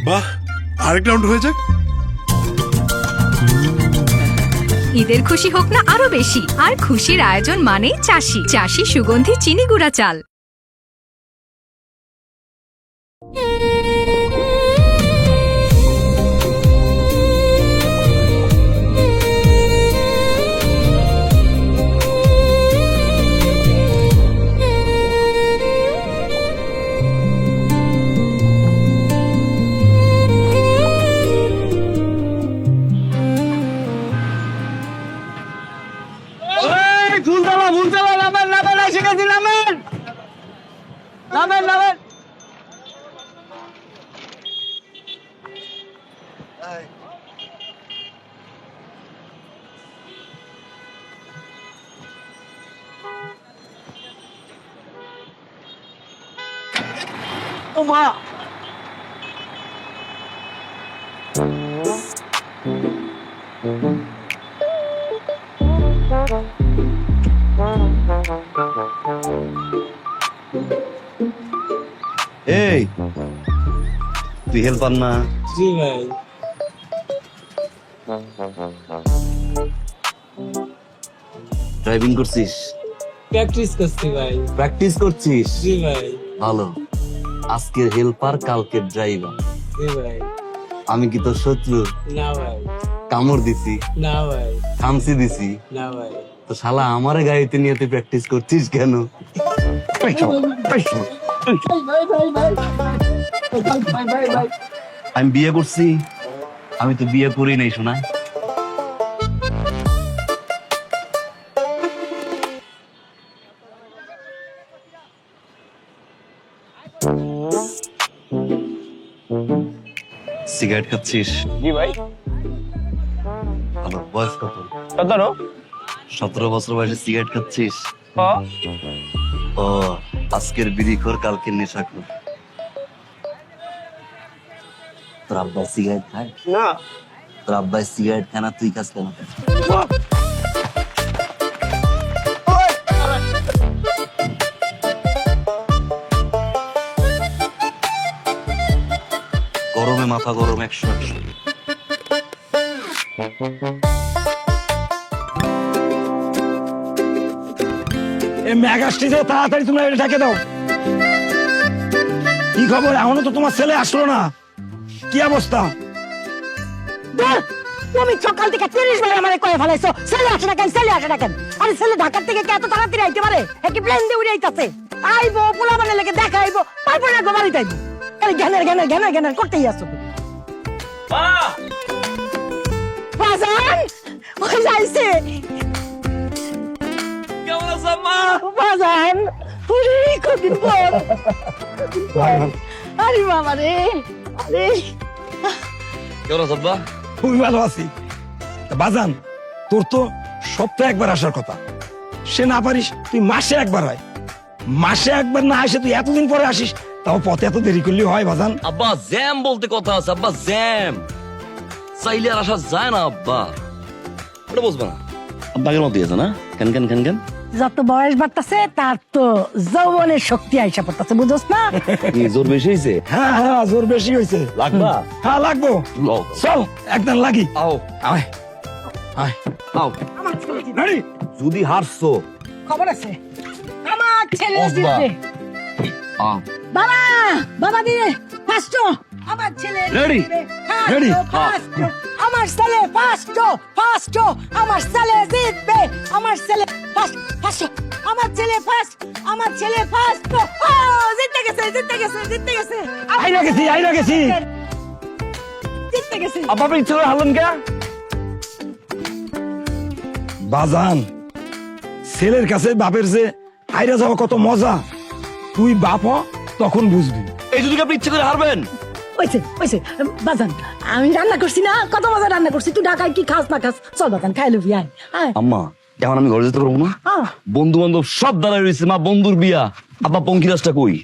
বাহ, আরেক রাউন্ড হয়ে যাক। ঈদের খুশি হোক না আরো বেশি, আর খুশির আয়োজন মানেই চাষি। চাষি সুগন্ধি চিনি গুঁড়া চাল। এই তুই হেল্পার না? জি ভাই। ড্রাইভিং করছিস? প্র্যাকটিস করছি ভাই। প্র্যাকটিস করছিস? জি ভাই। ভালো। আজকের হেল্পার, কালকের ড্রাইভার। জি ভাই। আমি কি তোর শত্রু? না ভাই। কামড় দিছি? না ভাই। খামসি দিছি? না ভাই। তো শালা আমারে গাড়িতে নিয়ে তুই প্র্যাকটিস করছিস কেন? আমি বিয়ে করছি? আমি তো বিয়ে করি নাই শোনা। সিগারেট খাচ্ছিস? জি ভাই। ভালো। বয়স কত? 17। 17 বছর বয়সে সিগারেট খাচ্ছিস? হ্যাঁ। ও, আজকের বিড়িখোর, কালকের নেশাখোর। তোর আব্বাই সিগারেট খায়? না। তোর আব্বাই সিগারেট খায় না, তুই খাস কেন? গরমে মাথা গরম 100। মেঘ আসতেছে, তাড়াতাড়ি তোমরা এটা ঢেকে দাও। কি খবর? এখনো তো তোমার ছেলে আসলো না, কি অবস্থা? তুমি সকাল থেকে 30 বার আমারে কয়ে ফেলাইছো ছেলে আসে না কেন, ছেলে আসে না কেন? আরে ছেলে ঢাকার থেকে কে এত তাড়াতাড়ি আইতে পারে? একই প্লেন দিয়ে উড়ে আইতাছে। আইবো পোলা মানে লেগে দেখাইবো, তারপরে না বাড়িতে আইবো। আরে জ্ঞানের করতেই আসছো। বাজান ওই যাইছে। কেমন আছো মা? বাজান ওরে কদিন পর। আরে বাবা রে, আরে কেমন আছো আব্বা? খুবই ভালো আছি। তা বাজান, তোর তো সপ্তাহে একবার আসার কথা, সে না পারিস তুই মাসে একবার হয়। মাসে একবার না আসে তুই এতদিন পরে আসিস, তাও পথে এত দেরি করলে হয় বাজান? আব্বা জ্যাম বলতে কথা আছে আব্বা, জ্যাম চাইলে আর আসা যায় না আব্বা, ওটা বুঝবে না। আব্বাকে মতো আছে না, কেন কেন কেন কেন যত বয়স বাড়তাছে তার তো যৌবনের শক্তি আইসা পড়তাছে, বুঝছ না? কি জোর বেশি হয়েছে? হ্যাঁ হ্যাঁ, জোর বেশি হয়েছে। লাগবা? হ্যাঁ লাগবো, লও। চল একদিন লাগি। আও আয় আয়, আও। আমার ছেলে জিতবে। রেডি? যদি হারছো খবর আছে আমার ছেলে বাহ। জিতবে। আও। বাবা বাবা দিয়ে ফার্স্ট, আমার ছেলে Ready? জিতবে। Ready? ফার্স্ট, আমার ছেলে ফার্স্ট, ফার্স্ট, আমার ছেলে জিতবে। আমার ছেলে ফার্স্ট, ফার্স্ট, আমার ছেলে ফার্স্ট, আমার ছেলে ফার্স্ট। ও জিতে গেছে, জিতে গেছে, জিতে গেছে। আইরা গেছি, আইরা গেছি। জিতে গেছে। আব্বা আপনি ইচ্ছে করে হারলেন কে? বাজান, ছেলের কাছে বাপের যে আইরা যাওয়া কত মজা, তুই বাপ হ, তখন বুঝবি। এই যদি আপনি ইচ্ছে করে হারবেন? ওইছে ওইছে বাজান, আমি রান্না করছি না, কত মজা রান্না করছি। তুই ঢাকায় কি খাস না খাস, চল বাজান খাই লবি। আয় আয়। আম্মা এখন আমি ঘরে যেতে পারবো না, আহ, বন্ধু বান্ধব সব দাঁড়ায় রয়েছে, মা বন্ধুর বিয়া। আব্বা পঙ্কিরাজটা কই?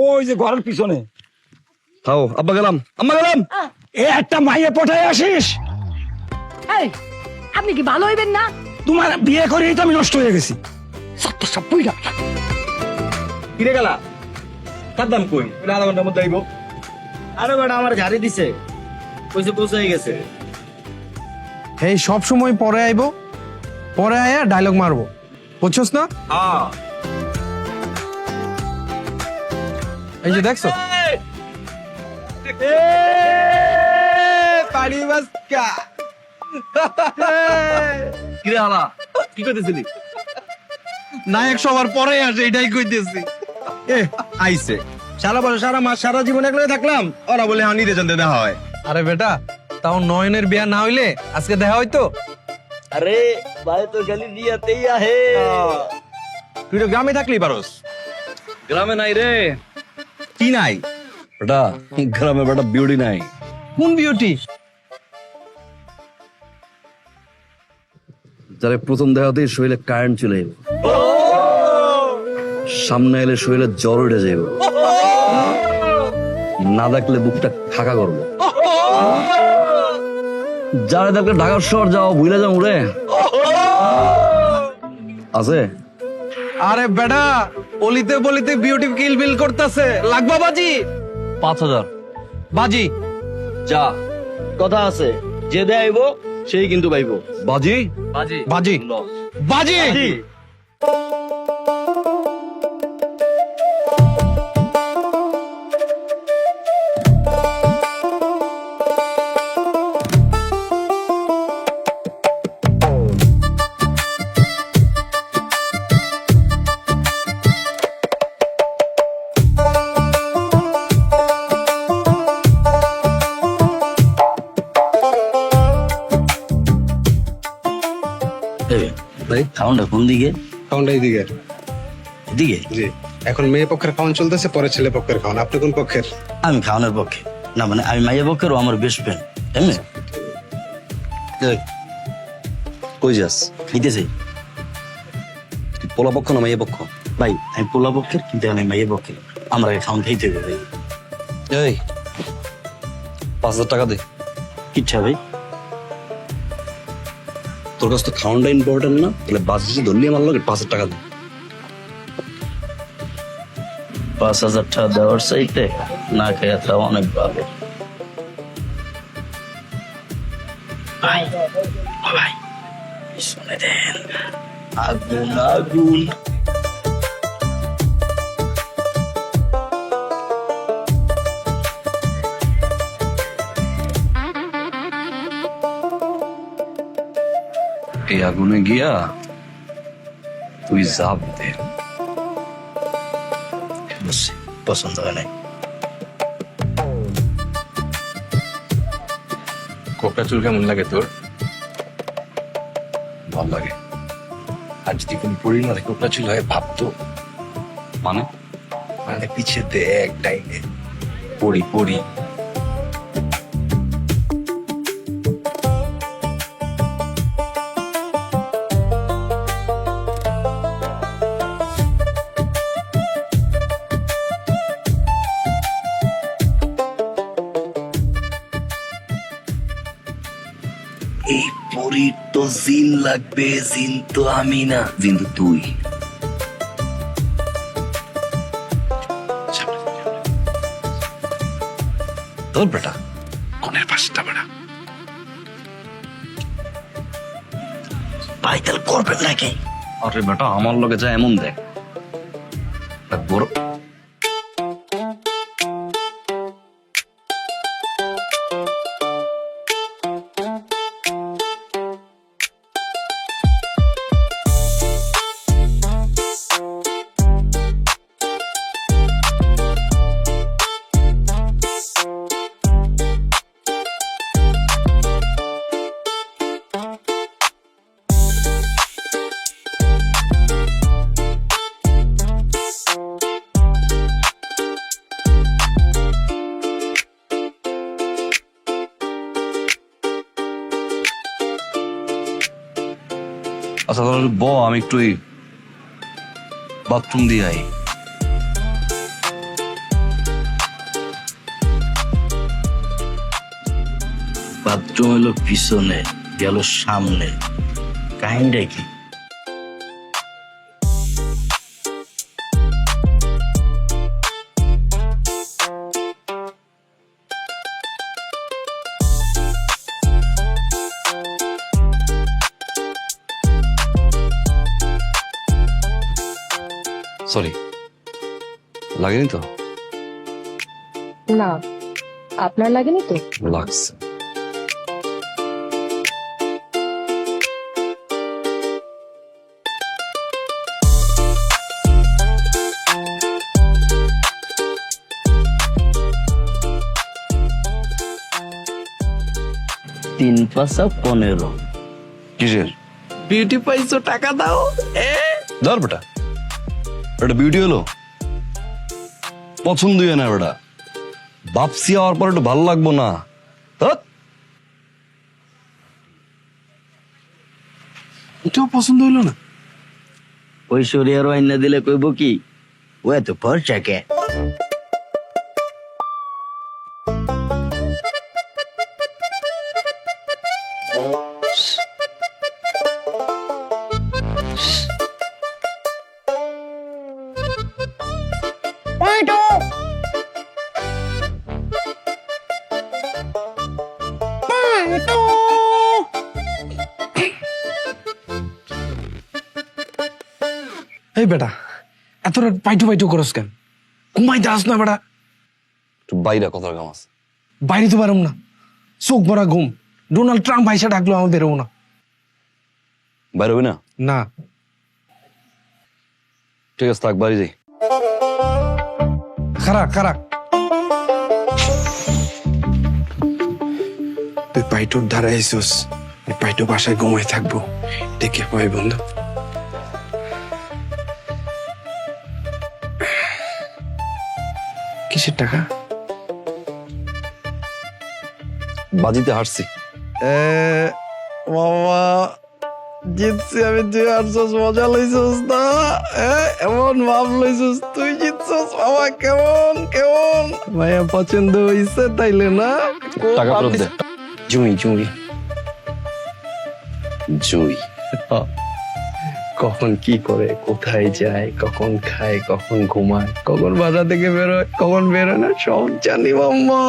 ওই যে ঘরের পিছনে। খাও আব্বা, গেলাম আম্মা, গেলাম। আহ। এ একটা মাইয়ে পটায় আসিস, এই, আপনি কি ভালো হইবেন না? তোমার বিয়ে করেই তো আমি নষ্ট হয়ে গেছি। সত্য সব বুঝলাম। কিরে গেলা? তার দাম কই? আধা ঘন্টার মধ্যে আইবো। আরে বেটা আমার ঝাড়ি দিছে, কইছে পৌঁছে গেছে। এই সব সময় পরে আইবো, পরে আয়া ডায়লগ মারবো, বুঝছস না? হ্যাঁ এই যে দেখছো পানি বাসকা কিরে হালা কি করতেছিলি? নায়ক সবার পরে আসে, এটাই কইতেছি। আইছে সারা বছর সারা মাস সারা জীবন একলগে থাকলাম, ওরা বলে হানি রেজন দেখা হয়। আরে বেটা, তাও নয়নের বিয়া না হইলে আজকে দেখা হইতো? আরে ভাই তো খালি বিয়াতেই আহে। তুই তো গ্রামে থাকলি পারস। গ্রামে নাই রে কি নাই? বেটা, গ্রামে বেটা বিউটি নাই। কোন বিউটি? যারা প্রথম দেখাতেই শরীরে কারেন্ট চলে যাবে, সামনে এলে শরীরে জ্বর উঠে যাবে, না দেখলে বুকটা খাকা করবো। যারা দেখলে ঢাকার শহর যাও ভুলে যাও রে আছে। আরে বেটা, অলিতে বলিতে বিউটি কিল বিল করতেছে, লাগবা বাজি? 5000 বাজি যা কথা আছে, যে দেয়াইবো সেই কিন্তু পাইবো। বাজি বাজি বাজি বাজি। ভাই খাউনটা কোন দিকে? খাওয়ানটা এইদিকে। এদিকে? জি, এখন মেয়ে পক্ষের খাওয়ান চলতেছে, পরে ছেলে পক্ষের খাওয়ান। আপনি কোন পক্ষের? আমি খাওয়ানোর পক্ষে না, মানে আমি মাইয়া পক্ষের, ও আমার বেস্ট ফ্রেন্ড। এমনি কই যাস? খাইতেছে তুই পোলা পক্ষ না মাইয়া পক্ষ? ভাই আমি পোলা পক্ষের, কিন্তু আমি মাইয়া পক্ষের। আমরা খাওয়ান খাইতে হবে ভাই। এই 5000 টাকা দে। কিচ্ছা ভাই, তোর কাছে তো খাওয়ানটা ইম্পর্টেন্ট না? তাহলে বাস এসে ধরলি আমার লোক 5000 টাকা দে। 5000 টাকা দেওয়ার চাইতে না খেয়ে খাওয়া অনেক ভালো। ভাই ও ভাই শুনে দেন, আগুন আগুন। এই আগুনে গিয়া তুই জাপ দে। বুঝছি, পছন্দ হয় নাই। কোকড়া চুল কেমন লাগে তোর? ভালো লাগে। আর যদি কোন পড়ি না কোকড়া চুল হয় ভাবতো, মানে মানে পিছে দেখ ডাইনে পড়ি পড়ি। এই পরীর তো জিন লাগবে, জিন তো আমি না, জিন তো তুই। তোর বেটা কোনের পাশটা বেটা পাইতেল করবেন নাকি? আরে বেটা আমার লগে যা এমন দেখ বড় আচ্ছা তাহলে আমি একটু বাথরুম দিয়ে আই। বাথরুম হলো পিছনে, গেল সামনে, কাহিনীটা কি? সরি, লাগেনি তো? না, আপনার লাগেনি তো? লাগছে। তিন পাঁচা 15। কিসের বিউটি পাইছো, টাকা দাও। ধর বেটা, এটা বিউটি হলো? পছন্দই হয় না বেটা। বাপসি হওয়ার পর একটু ভালো লাগবো না? ধ্যাৎ। এটাও পছন্দ হইলো না? ওই শরীর আইনা দিলে কইব কি ও এত ফর্সা কে? এই বেটা, এত রাত পাইটু পাইটু করস কেন? ঘুমাইতে আস না বেটা। একটু বাইরে কথার কাম আছে। বাইরে তো পারুম না, চোখ ভরা ঘুম। ডোনাল্ড ট্রাম্প আইসা ডাকলো, আমি বেরোবো না। বাইরে হবি না? না। ঠিক আছে, থাক, বাড়ি যাই। খারা খারা, তুই পাইটুর ধারে আইসোস, পাইটু বাসায় ঘুমাই থাকবো, দেখে পাই বন্ধু। কিসের টাকা? বাজিতে হারছি। মামা জিতছি আমি, তুই হারছস, মজা লইছস না? এমন ভাব লইছস তুই জিতছস। বাবা কেমন কেমন ভাইয়া পছন্দ হইছে তাইলে না? টাকা ফেরত দে। জুই জুই জুই। কখন কি করে, কোথায় যায়, কখন খায়, কখন ঘুমায়, কখন বাসা থেকে বেরোয়, কখন বেরোয় না, সব জানি মাম্মা।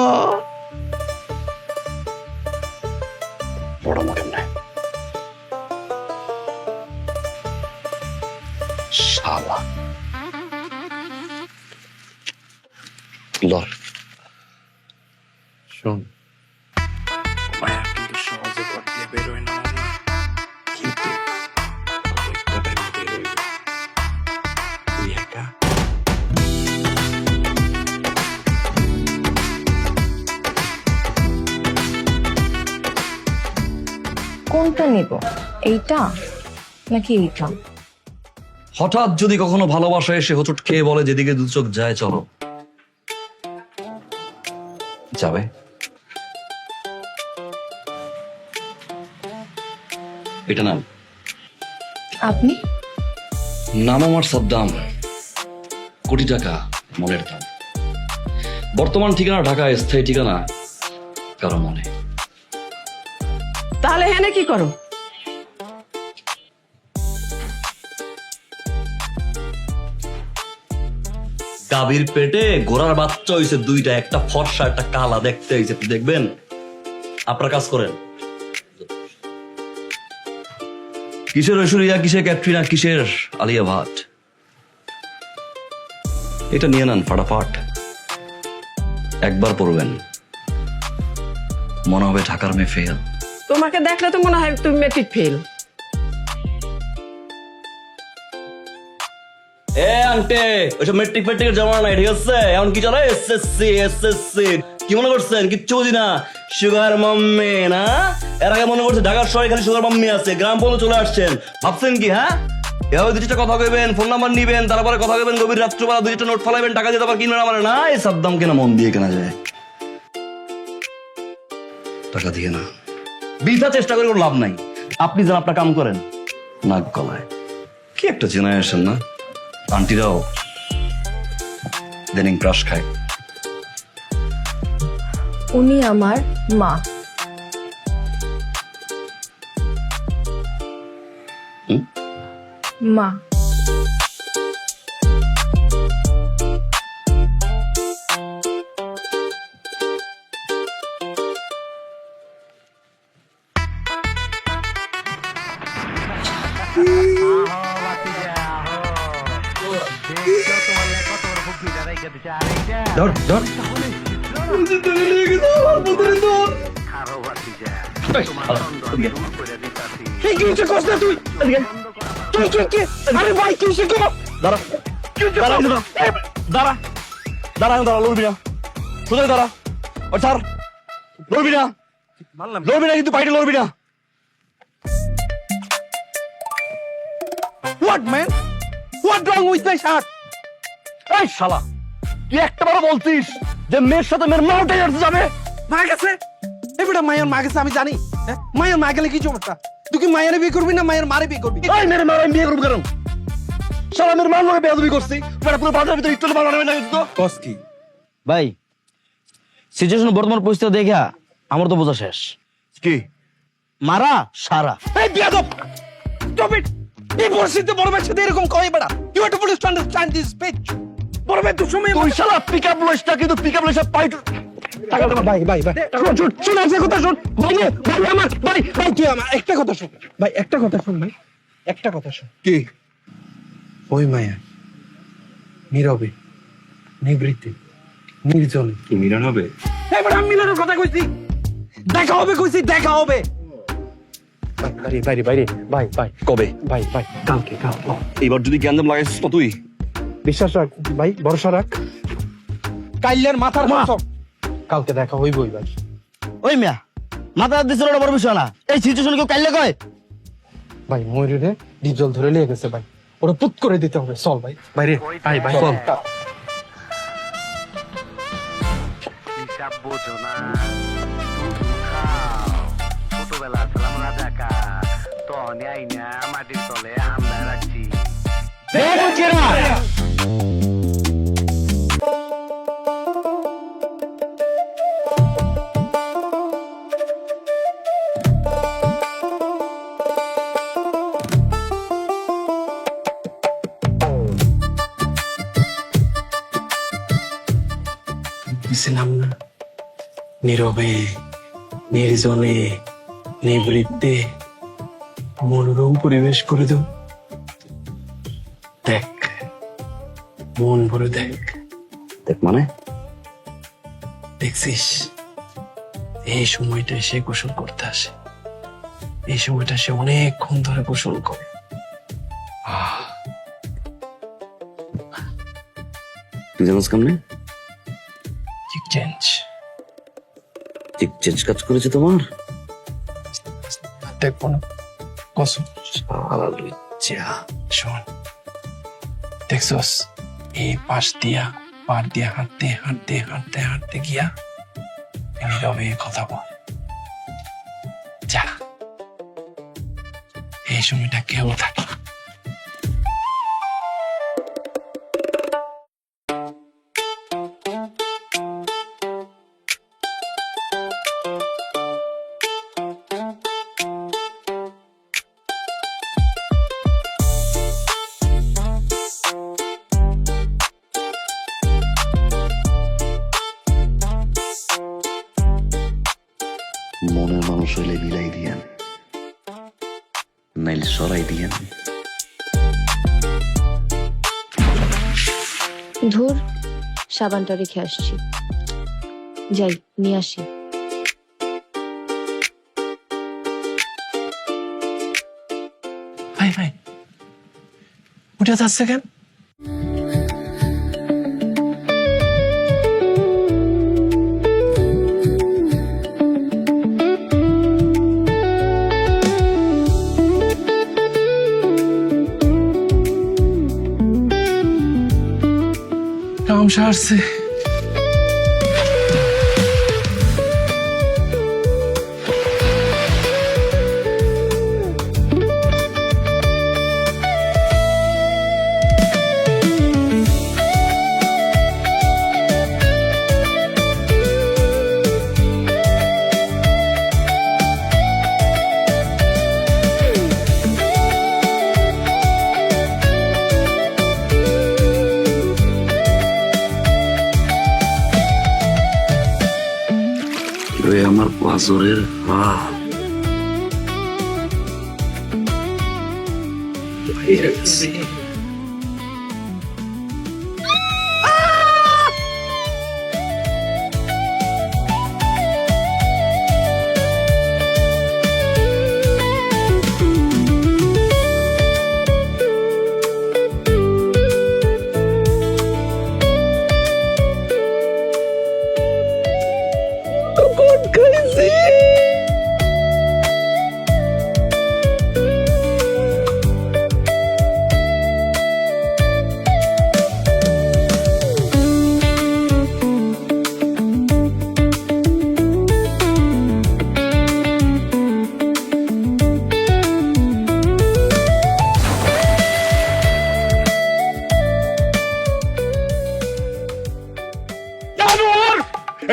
বড় মগের নাই শালা। লর শোন, মায়া কিন্তু সহজে ঘর দিয়ে বেরোয় না মামা, কিন্তু একটা টাইমে বেরোয়। তুই একা কোনটা নিব, এইটা নাকি এইটা? হঠাৎ যদি কখনো ভালোবাসা এসে হোঁচট খেয়ে বলে যেদিকে দু চোখ যায় চলো, যাবে? এটা নাম। আপনি? নাম আমার সাদ্দাম, কোটি টাকা মনের দাম। বর্তমান ঠিকানা ঢাকা, স্থায়ী ঠিকানা কারো মনে। তাহলে হ্যাঁ কি করো? গাভীর পেটে ঘোড়ার বাচ্চা হয়েছে দুইটা, একটা ফর্সা একটা কালা, দেখতে হয়েছে। দেখবেন, আপনার কাজ করেন। কিসের ঐশ্বরিয়া, কিসের ক্যাটরিনা, কিসের আলিয়া ভাট, এটা নিয়ে নেন ফাটাফাট। একবার পড়বেন, মনে হবে ঢাকার মেয়ে ফেল। তোমাকে দেখলে তো মনে হয় তুমি মেট্রিক ফেল। এ আন্টে, ওইসব মেট্রিক ফেট্রিকের জমা নাই, ঠিক আছে? এখন কি চলে? SSC SSC. কি মনে করছেন? কিচ্ছু বুঝি না। সুগার মাম্মি না? এর আগে মনে করছে ঢাকার শহরে খালি সুগার মাম্মি আছে, গ্রাম পর্যন্ত চলে আসছেন। ভাবছেন কি? হ্যাঁ, এভাবে দুইটা কথা কইবেন, ফোন নাম্বার নিবেন, তারপরে কথা কইবেন, গভীর রাত্রবেলা দুইটা নোট ফলাইবেন, টাকা দিয়ে আবার কিনে মানে না। এই সাদ্দাম কেনা মন দিয়ে কেনা যায়, টাকা দিয়ে না। বৃথা চেষ্টা করে কোনো লাভ নাই। আপনি যেন আপনার কাম করেন। নাক গলায় কি একটা জেনারেশন না? আন্টিরাও দেনিং ক্রাশ খায়। উনি আমার মা। মা। ধর ধর কি হচ্ছে কস না তুই কি আরে ভাই কি হচ্ছে দাঁড়া দাঁড়া দাঁড়া দাঁড়া দাঁড়া লড়বি না কোথায় দাঁড়া ও ছাড় লড়বি না লড়বি না কিন্তু বাইরে লড়বি না what man what wrong with my shirt এই শালা তুই একটাবার বলছিস যে মেয়ের সাথে মেয়ের মা উঠে যাবে মা গেছে এবারে মায়ের মা গেছে আমি জানি হ্যাঁ? মায়ের মা গেলে কি চমৎকার তুই কি মায়ের বিয়ে করবি না মায়ের মারে বিয়ে করবি এই মেয়ের মা আমি বিয়ে করবো কেন শালা মেয়ের মার লগে বেয়াদবি করছি পুরো বাজারের ভিতরে একটু ভালো হবে না তো কস কি ভাই সিচুয়েশন বর্তমান পরিস্থিতি দেখা আমার তো বোঝা শেষ কি মারা সারা এই বিয়াদব স্টপ ইট এই পরিস্থিতিতে বড় ভাইয়ের সাথে এরকম কই বড়া you have to put understand this speech বড় ভাই তুই সময় তুই শালা পিকআপ লইছটা কিন্তু পিকআপ লইছ পাইট ভাই ভাই ভাই শুন একটা কথা শুন ভাই ভাই আমার ভাই ভাই তুই আমার একটা কথা শুন ভাই একটা কথা শুন ভাই একটা কথা শুন কি ওই মায়া নীরবে নিবৃত্তি নির্জনে কি মিলন হবে এবার আমি মিলনের কথা কইছি দেখা হবে বাইরে বাইরে বাইরে ভাই ভাই কবে ভাই ভাই কালকে এবার যদি জ্ঞানদাম লাগাইছিস তো তুই বিশ্বাস রাখ ভাই ভরসা রাখ কাইলের মাথার কসম কালকে দেখা হইবই ভাই ওই মিয়া মাথা হাত দিছিল বড় বিষয় না এই সিচুয়েশন কেউ কাইলে কয় ভাই ময়ূরে ডিজল ধরে লিয়ে গেছে ভাই ওরা পুত করে দিতে হবে চল ভাই বাইরে ভাই ভাই চল হিসাব বোঝো না ছোটবেলা ছিলাম রাজাকা তখন আইনা মাটির তলে আমরা রাখছি ছিলাম না নীরবে নির্জনে নিবৃত্তে মনোরম পরিবেশ করে দাও দেখ মন ভরে দেখ দেখ মানে দেখছিস এই সময়টা সে গোসল করতে আসে এই সময়টা সে অনেকক্ষণ ধরে গোসল করে তুই জানাস কেমনে চেঞ্জ ঠিক চেঞ্জ কাজ করেছে তোমার দেখবো না কসম শোন দেখছস এই পাশ দিয়া পার দিয়া হাঁটতে হাঁটতে হাঁটতে হাঁটতে গিয়া নীরবে কথা বল যা এই সময়টা কেউ থাকে মনের মানুষ হইলে বিলাই দিয়ান নাইলে সরাই দিয়ান ধুর সাবানটা রেখে আসছি যাই নিয়ে আসি ভাই ভাই উঠে যাচ্ছে কেন কাম সারছে আমার পাঁচরের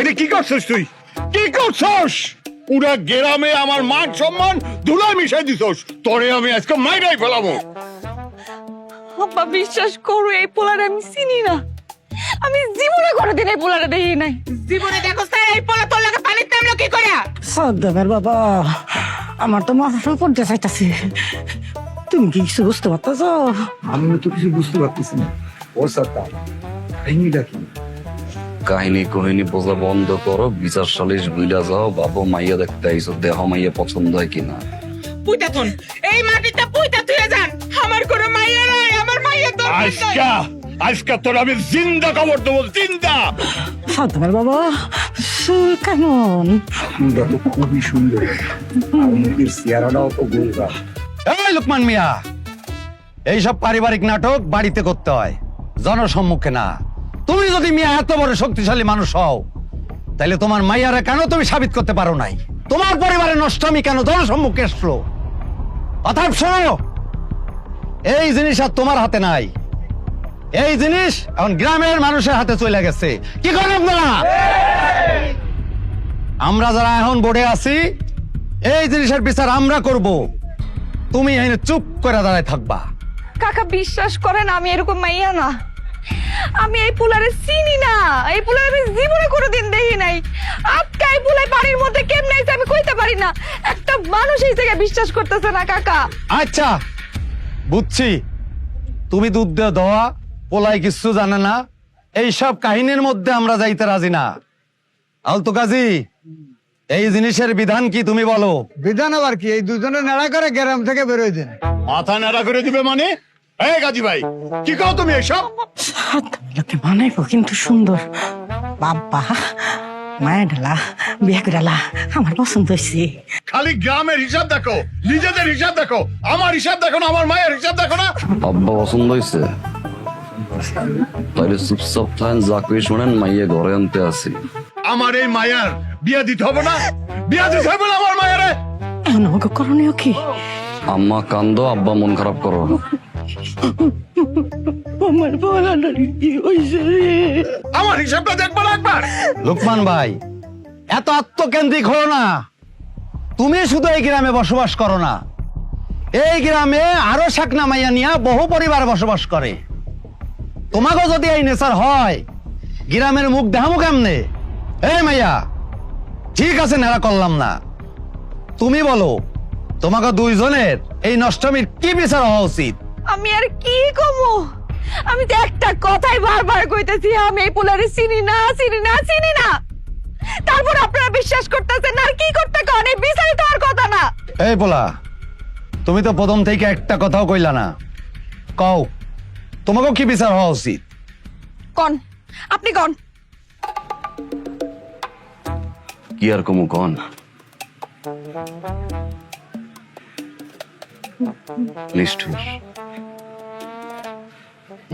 এটা কি করছিস তুই? কি করছস? পুরা গ্রামে আমার মান সম্মান ধুলায় মিশাই দিছস। তোরে আমি আজকে মাইরাই ফেলাবো। আব্বা বিশ্বাস করো এই পোলারে আমি চিনি না। আমি জীবনে কোনোদিন এই পোলারে দেখি নাই। জীবনে দেখো স্যার এই পোলা তোর লাগে পানিতে নামলো কি করে? সদ্দামের বাবা, আমার তো মাথা সব পড়তে চাইতাছে। তুমি কি কিছু বুঝতে পারতেছ? আমি তো কিছু বুঝতে পারতেছি না। ও সত্তার কাহিনীটা কি? কাহিনী কহিনী বোঝা বন্ধ করো, বিচার সালিশ বুইলা যাও। বাবু মাইয়া দেখতে আইসো, দেহ মাইয়া পছন্দ হয় কিনা। পুইতা থন এই মাটিতে পুইতা তুলে যান। আমার কোনো মাইয়া নাই, আমার মাইয়া তো আজকে তোর আমি জিন্দা খবর দেবো, জিন্দা। সদ্দামের বাবা কেমন? সুন্দর তো খুবই সুন্দর, আর মুখের চেহারাটাও তো গোলগাল। এই লোকমান মিয়া, এইসব পারিবারিক নাটক বাড়িতে করতে হয়, জনসম্মুখে না। তুমি যদি মিয়া এত বড় শক্তিশালী মানুষ হও, তাহলে তোমার মাইয়ারে কেন তুমি সাবিত করতে পারো নাই? তোমার পরিবারের নষ্টামি কেন জনসম্মুখে আসলো? অতএব শোনো, এই জিনিস আর তোমার হাতে নাই। এই জিনিস এখন গ্রামের মানুষের হাতে চলে গেছে। কি করেন আপনারা? আমরা যারা এখন বোর্ডে আছি, এই জিনিসের বিচার আমরা করব। তুমি এখানে চুপ করে দাঁড়ায় থাকবা। কাকা বিশ্বাস করেন আমি এরকম মাইয়া না। আমি এই পোলারে চিনি না। এই পোলারে আমি জীবনে কোনোদিন দেখি নাই। আজকে এই পোলাই বাড়ির মধ্যে কেমনে আইছে আমি কইতে পারি না। একটা মানুষ এই জায়গায় বিশ্বাস করতেছে না কাকা। আচ্ছা বুঝছি, তুমি দুধ দিয়ে দেওয়া পোলাই কিছু জানে না, এইসব কাহিনীর মধ্যে আমরা যাইতে রাজি না। আলতো কাজী, এই জিনিসের বিধান কি তুমি বলো? বিধান আবার কি? এই দুজনে নাড়া করে গ্রাম থেকে বেরোয় দেন। মাথা নাড়া করে দিবে মানে? এই গাজী ভাই, কি কও তুমি এসব? লোকে বানাইবো কিন্তু সুন্দর। বাবা মায়া ঢালা বিয়ে করালা আমার পছন্দ হয়েছে। খালি গ্রামের হিসাব দেখো, নিজেদের হিসাব দেখো, আমার হিসাব দেখো না, আমার মায়ের হিসাব দেখো না। আব্বা পছন্দ হয়েছে? তাহলে চুপচাপ থাকেন, যা করে শোনেন, মাইয়া ঘরে আনতে আসি। আমার এই মায়ার বিয়া দিতে হবে না? বিয়া দিতে হবে না আমার মায়েরে? এখন আমাকে করণীয় কি? আম্মা কান্দো, আব্বা মন খারাপ করো। আমার বলানোর কি হয়েছে রে? আমার হিসাবটা দেখবো না একবার? লোকমান ভাই, এত আত্মকেন্দ্রিক হো না। তুমি শুধু এই গ্রামে বসবাস করো না, এই গ্রামে আরো শাকনা মাইয়া নিয়া বহু পরিবার বসবাস করে। তোমাকে যদি এই নেচার হয়, গ্রামের মুখ দেখামু কেমনে? এই মাইয়া, ঠিক আছে নেড়া করলাম না, তুমি বলো তোমাকে দুইজনের এই নষ্টমীর কি বিচার হওয়া উচিত? আমি আর কি কমু? আমি তো একটা কথাই বারবার কইতেছি, আমি এই পোলারে চিনি না, চিনি না, চিনি না। তারপর আপনারা বিশ্বাস করতেছেন না। আর কি করতে কন? এই বিচারই তো আর কথা না। এই পোলা, তুমি তো প্রথম থেকে একটা কথাও কইলা না। কও তোমাকে কি বিচার হওয়া উচিত? কন, আপনি কন। কি আর কমু কন? নিষ্ঠুর,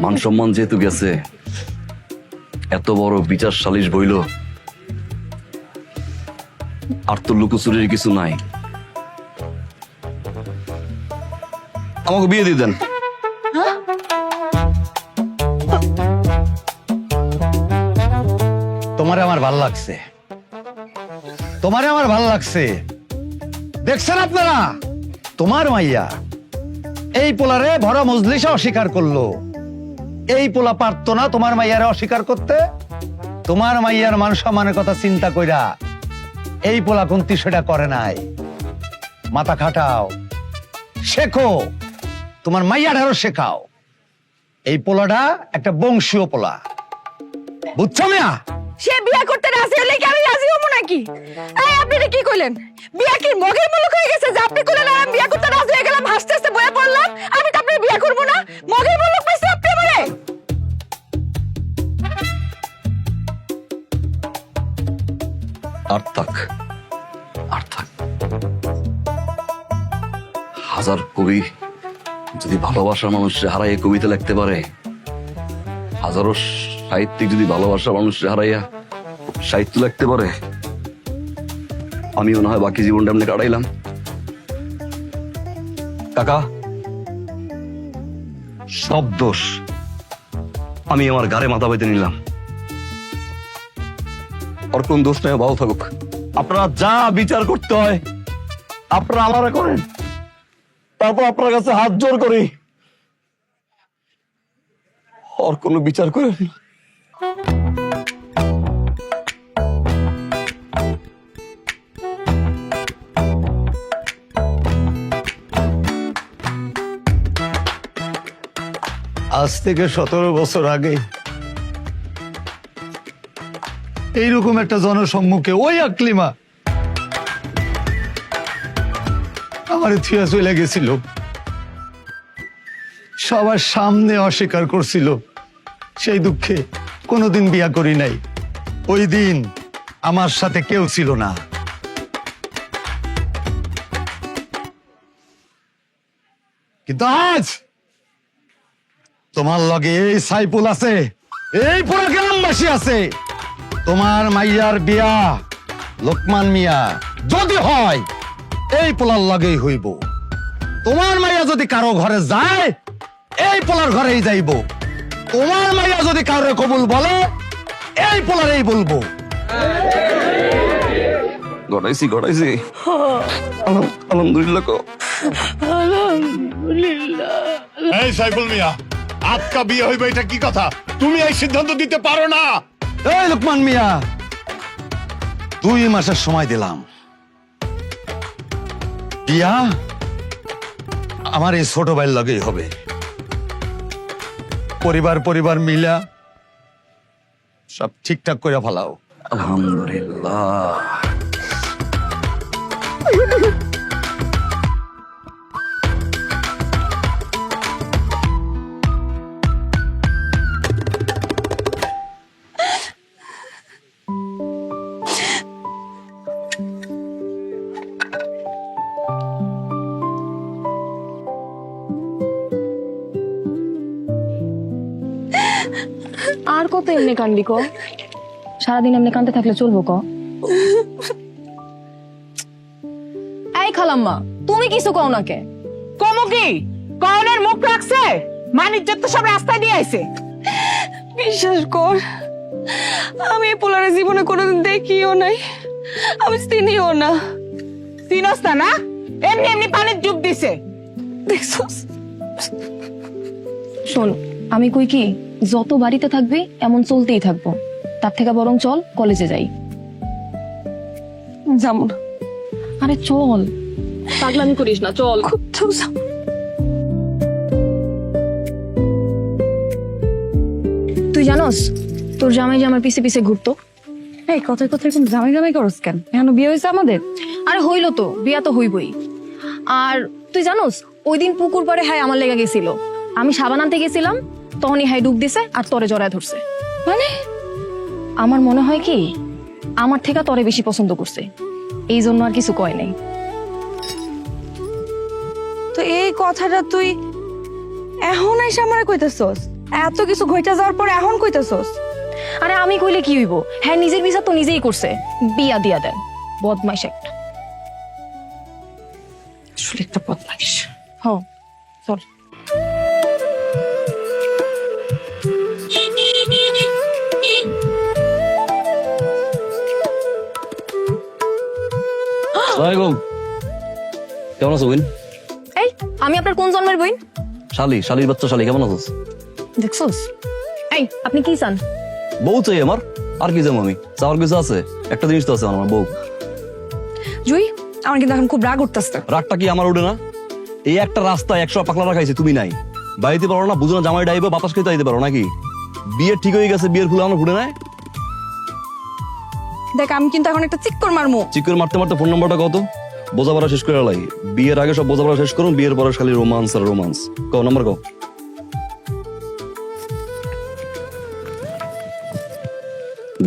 মান সম্মান যেহেতু গেছে, এত বড় বিচার সালিশ বইল, আর তো লুকোচুরির কিছু নাই। আমাকে বিয়ে দিয়ে দেন। তোমারে আমার ভাল লাগছে, তোমারে আমার ভাল লাগছে। দেখছেন আপনারা, তোমার মাইয়া এই পোলারে ভরা মজলিসে অস্বীকার করলো। এই পোলা পারতো না তোমার মাইয়ারে অস্বীকার করতে। তোমার মাইয়ার মান সম্মানের কথা চিন্তা কইরা এই পোলা কুন্তি সেটা করে নাই। মাথা খাটাও, শেখো, তোমার মাইয়াটারও শেখাও। এই পোলাটা একটা বংশীয় পোলা, বুঝছো মিয়া? সে বিয়ে করতে রাজি হলে কি আমি রাজি হবো নাকি? এই আপনি কি কইলেন? বিয়ে কি মগের মুলুক হয়ে গেছে যে আপনি কইলেন আর আমি বিয়ে করতে রাজি হয়ে গেলাম? হাসতে হাসতে বয়ে পড়লাম। আমি তো আপনার বিয়ে করবো না। মগের মুলুক পাইছে আপনি আমারে। আর থাক, আর থাক। হাজার কবি যদি ভালোবাসার মানুষকে হারাইয়া কবিতা লিখতে পারে, হাজারো সাহিত্যিক যদি ভালোবাসার মানুষকে হারাইয়া সাহিত্য লিখতে পারে, আমিও না হয় বাকি জীবনটা এমনি কাটাইলাম। কাকা, সব দোষ আমি আমার ঘাড়ে মাথা বেঁধে নিলাম। ওর কোন দোষ নেই, ভালো থাকুক। আপনারা যা বিচার করতে হয় আপনারা আমারা করেন, তারপর আপনার কাছে হাত জোর করি ওর কোনো বিচার করেন না। আজ থেকে 17 বছর আগে এইরকম একটা জনসম্মুখে ওই আকলিমা আমার থিয়া চলে গেছিল, সবার সামনে অস্বীকার করছিল। সেই দুঃখে কোনোদিন বিয়া করি নাই। ওই দিন আমার সাথে কেউ ছিল না। কিন্তু আজ তোমার লগে এই সাইফুল আছে, এই পুরো গ্রামবাসী আছে। তোমার মাইয়ার বিয়া লোকমান মিয়া যদি হয় এই পোলার লগেই হইব। তোমার মাইয়া যদি কারো ঘরে যায় এই পোলার ঘরেই যাইব। তোমার মাইয়া যদি কারো কবুল বলে এই পোলারেই বলবো। ঘটাইছি আলহামদুলিল্লাহ কো। এই সাইফুল মিয়া, আজকা বিয়ে হইবে এটা কি কথা? তুমি এই সিদ্ধান্ত দিতে পারো না। এই লোকমান মিয়া, 2 মাসের সময় দিলাম, বিয়া আমার এই ছোট ভাইয়ের লগেই হবে। পরিবার মিলা সব ঠিকঠাক করে ফেলাও। আলহামদুলিল্লাহ। আর কত এমনি কান্দি ক? সারাদিন এমনি কান্দতে থাকলে চলবো ক? এই খালাম্মা, তুমি কিছু কও না কে? কমো কি? কনের মুখ রাখছে, মানিজ্জত তো সব রাস্তায় দিয়ে আইছে। বিশ্বাস কর, আমি এই পোলারে জীবনে কোনোদিন দেখিও নাই, আমি চিনিও না। চিনস না? এমনি এমনি পানির ডুব দিছে। দেখছস? শোন, আমি কই কি, যত বাড়িতে থাকবি এমন চলতেই থাকবো। তার থেকে বরং চল কলেজে যাই। যাবো না। আরে চল, পাগলামি করিস না, চল। কোথাও যাবো। তুই জানোস তোর জামাই যে আমার পিছে পিছে ঘুরতো? এই কথায় কোন জামাই করস কেন? এখন বিয়ে হয়েছে আমাদের। আরে হইলো তো, বিয়া তো হইবই। আর তুই জানোস ওই দিন পুকুর পাড়ে হ্যাঁ আমার লেগে গেছিল। আমি সাবান আনতে গেছিলাম, তখনই হ্যাঁ ডুব দিছে আর তরে জড়ায় ধরছে। মানে আমার মনে হয় কি আমার থেকে তরে বেশি পছন্দ করছে, এই জন্য আর কিছু কয় নাই। তো এই কথাটা তুই এখন এসে আমারে কইতেছস? এত কিছু ঘইটা যাওয়ার পর এখন কইতেছস? আরে আমি কইলে কি হইব, হ্যাঁ নিজের বিচার তো নিজেই করছে, বিয়া দিয়া দেন। বদমাইশ একটা। আসলে একটা বদমাইশ। হ্যাঁ চল। আসসালামু কেমন আছো বোন? এই আমি আপনার কোন জন্মের বই? শালির বাচ্চা শালি, কেমন আছো? দেখছোস? এই আপনি কি চান? বউ চাই আমার, আর কি যাবো আমি? চাওয়ার কিছু আছে? একটা জিনিস তো আছে আমার, বউ। জুই, আমার কিন্তু এখন খুব রাগ উঠতেছে। রাগটা কি আমার উঠে না? এই একটা রাস্তায় 100 পাকলা রাখাইছি, তুমি নাই, বাড়িতে পারো না, বুঝো না জামাই ডাইবে বাতাস খেতে আইতে পারো নাকি? বিয়ে ঠিক হয়ে গেছে, বিয়ের ফুল আমার ফুটে নাই। দেখ আমি কিন্তু এখন একটা চিক্কর মারমু। চিক্কর মারতে মারতে ফোন নম্বরটা কত? বোঝাপড়া শেষ করে লাই। বিয়ের আগে সব বোঝাপড়া শেষ করুন, বিয়ের পরে খালি রোমান্স আর রোমান্স। কও নাম্বার কও।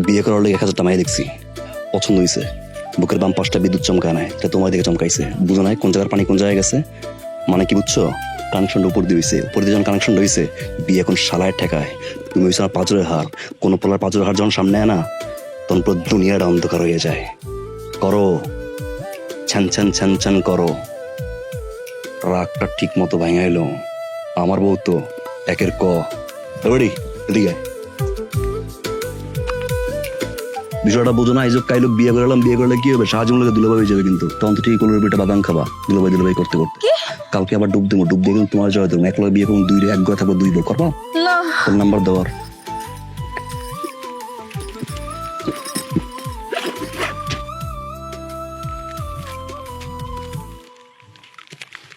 বিয়ে করার লাগে 1000 টাকা দেখছি, পছন্দ হয়েছে। বুকের বাম পাশটা বিদ্যুৎ চমকায় নাই, এটা তোমার দিকে চমকাইছে। বুঝো নাই কোন জায়গার পানি কোন জায়গায় গেছে? মানে কি বুঝছো? কানেকশনটা উপর দিয়ে হয়েছে, উপর দিয়ে যখন কানেকশন হয়েছে, বিয়ে এখন শালায় ঠেকায়। তুমি হয়েছে আমার পাঁচরের হার। কোন পোলার পাঁচরের হার যখন সামনে আয় না, তখন পুরো দুনিয়াটা অন্ধকার হয়ে যায়। করো, ছান ছান ছান ছান করো। রাগটা ঠিক মতো ভাঙাইলো আমার বউ তো একের ক। রেডি? এদিকে বিষয়টা বোঝো না, আইজক কাইলো বিয়ে করলাম, বিয়ে করলে কি হবে, সাহায্য মূলকে দুলাভাই হয়ে যাবে, কিন্তু তখন তো ঠিক কোলের পেটে বাদাম খাবা দুলাভাই করতে করতে। কালকে আবার ডুব দেবো, ডুব দিয়ে কিন্তু তোমার জয় দেবো, এক লগে বিয়ে করবো, দুই এক গয় থাকবো, দুই বউ করবা। না ফোন নাম্বার দেওয়ার।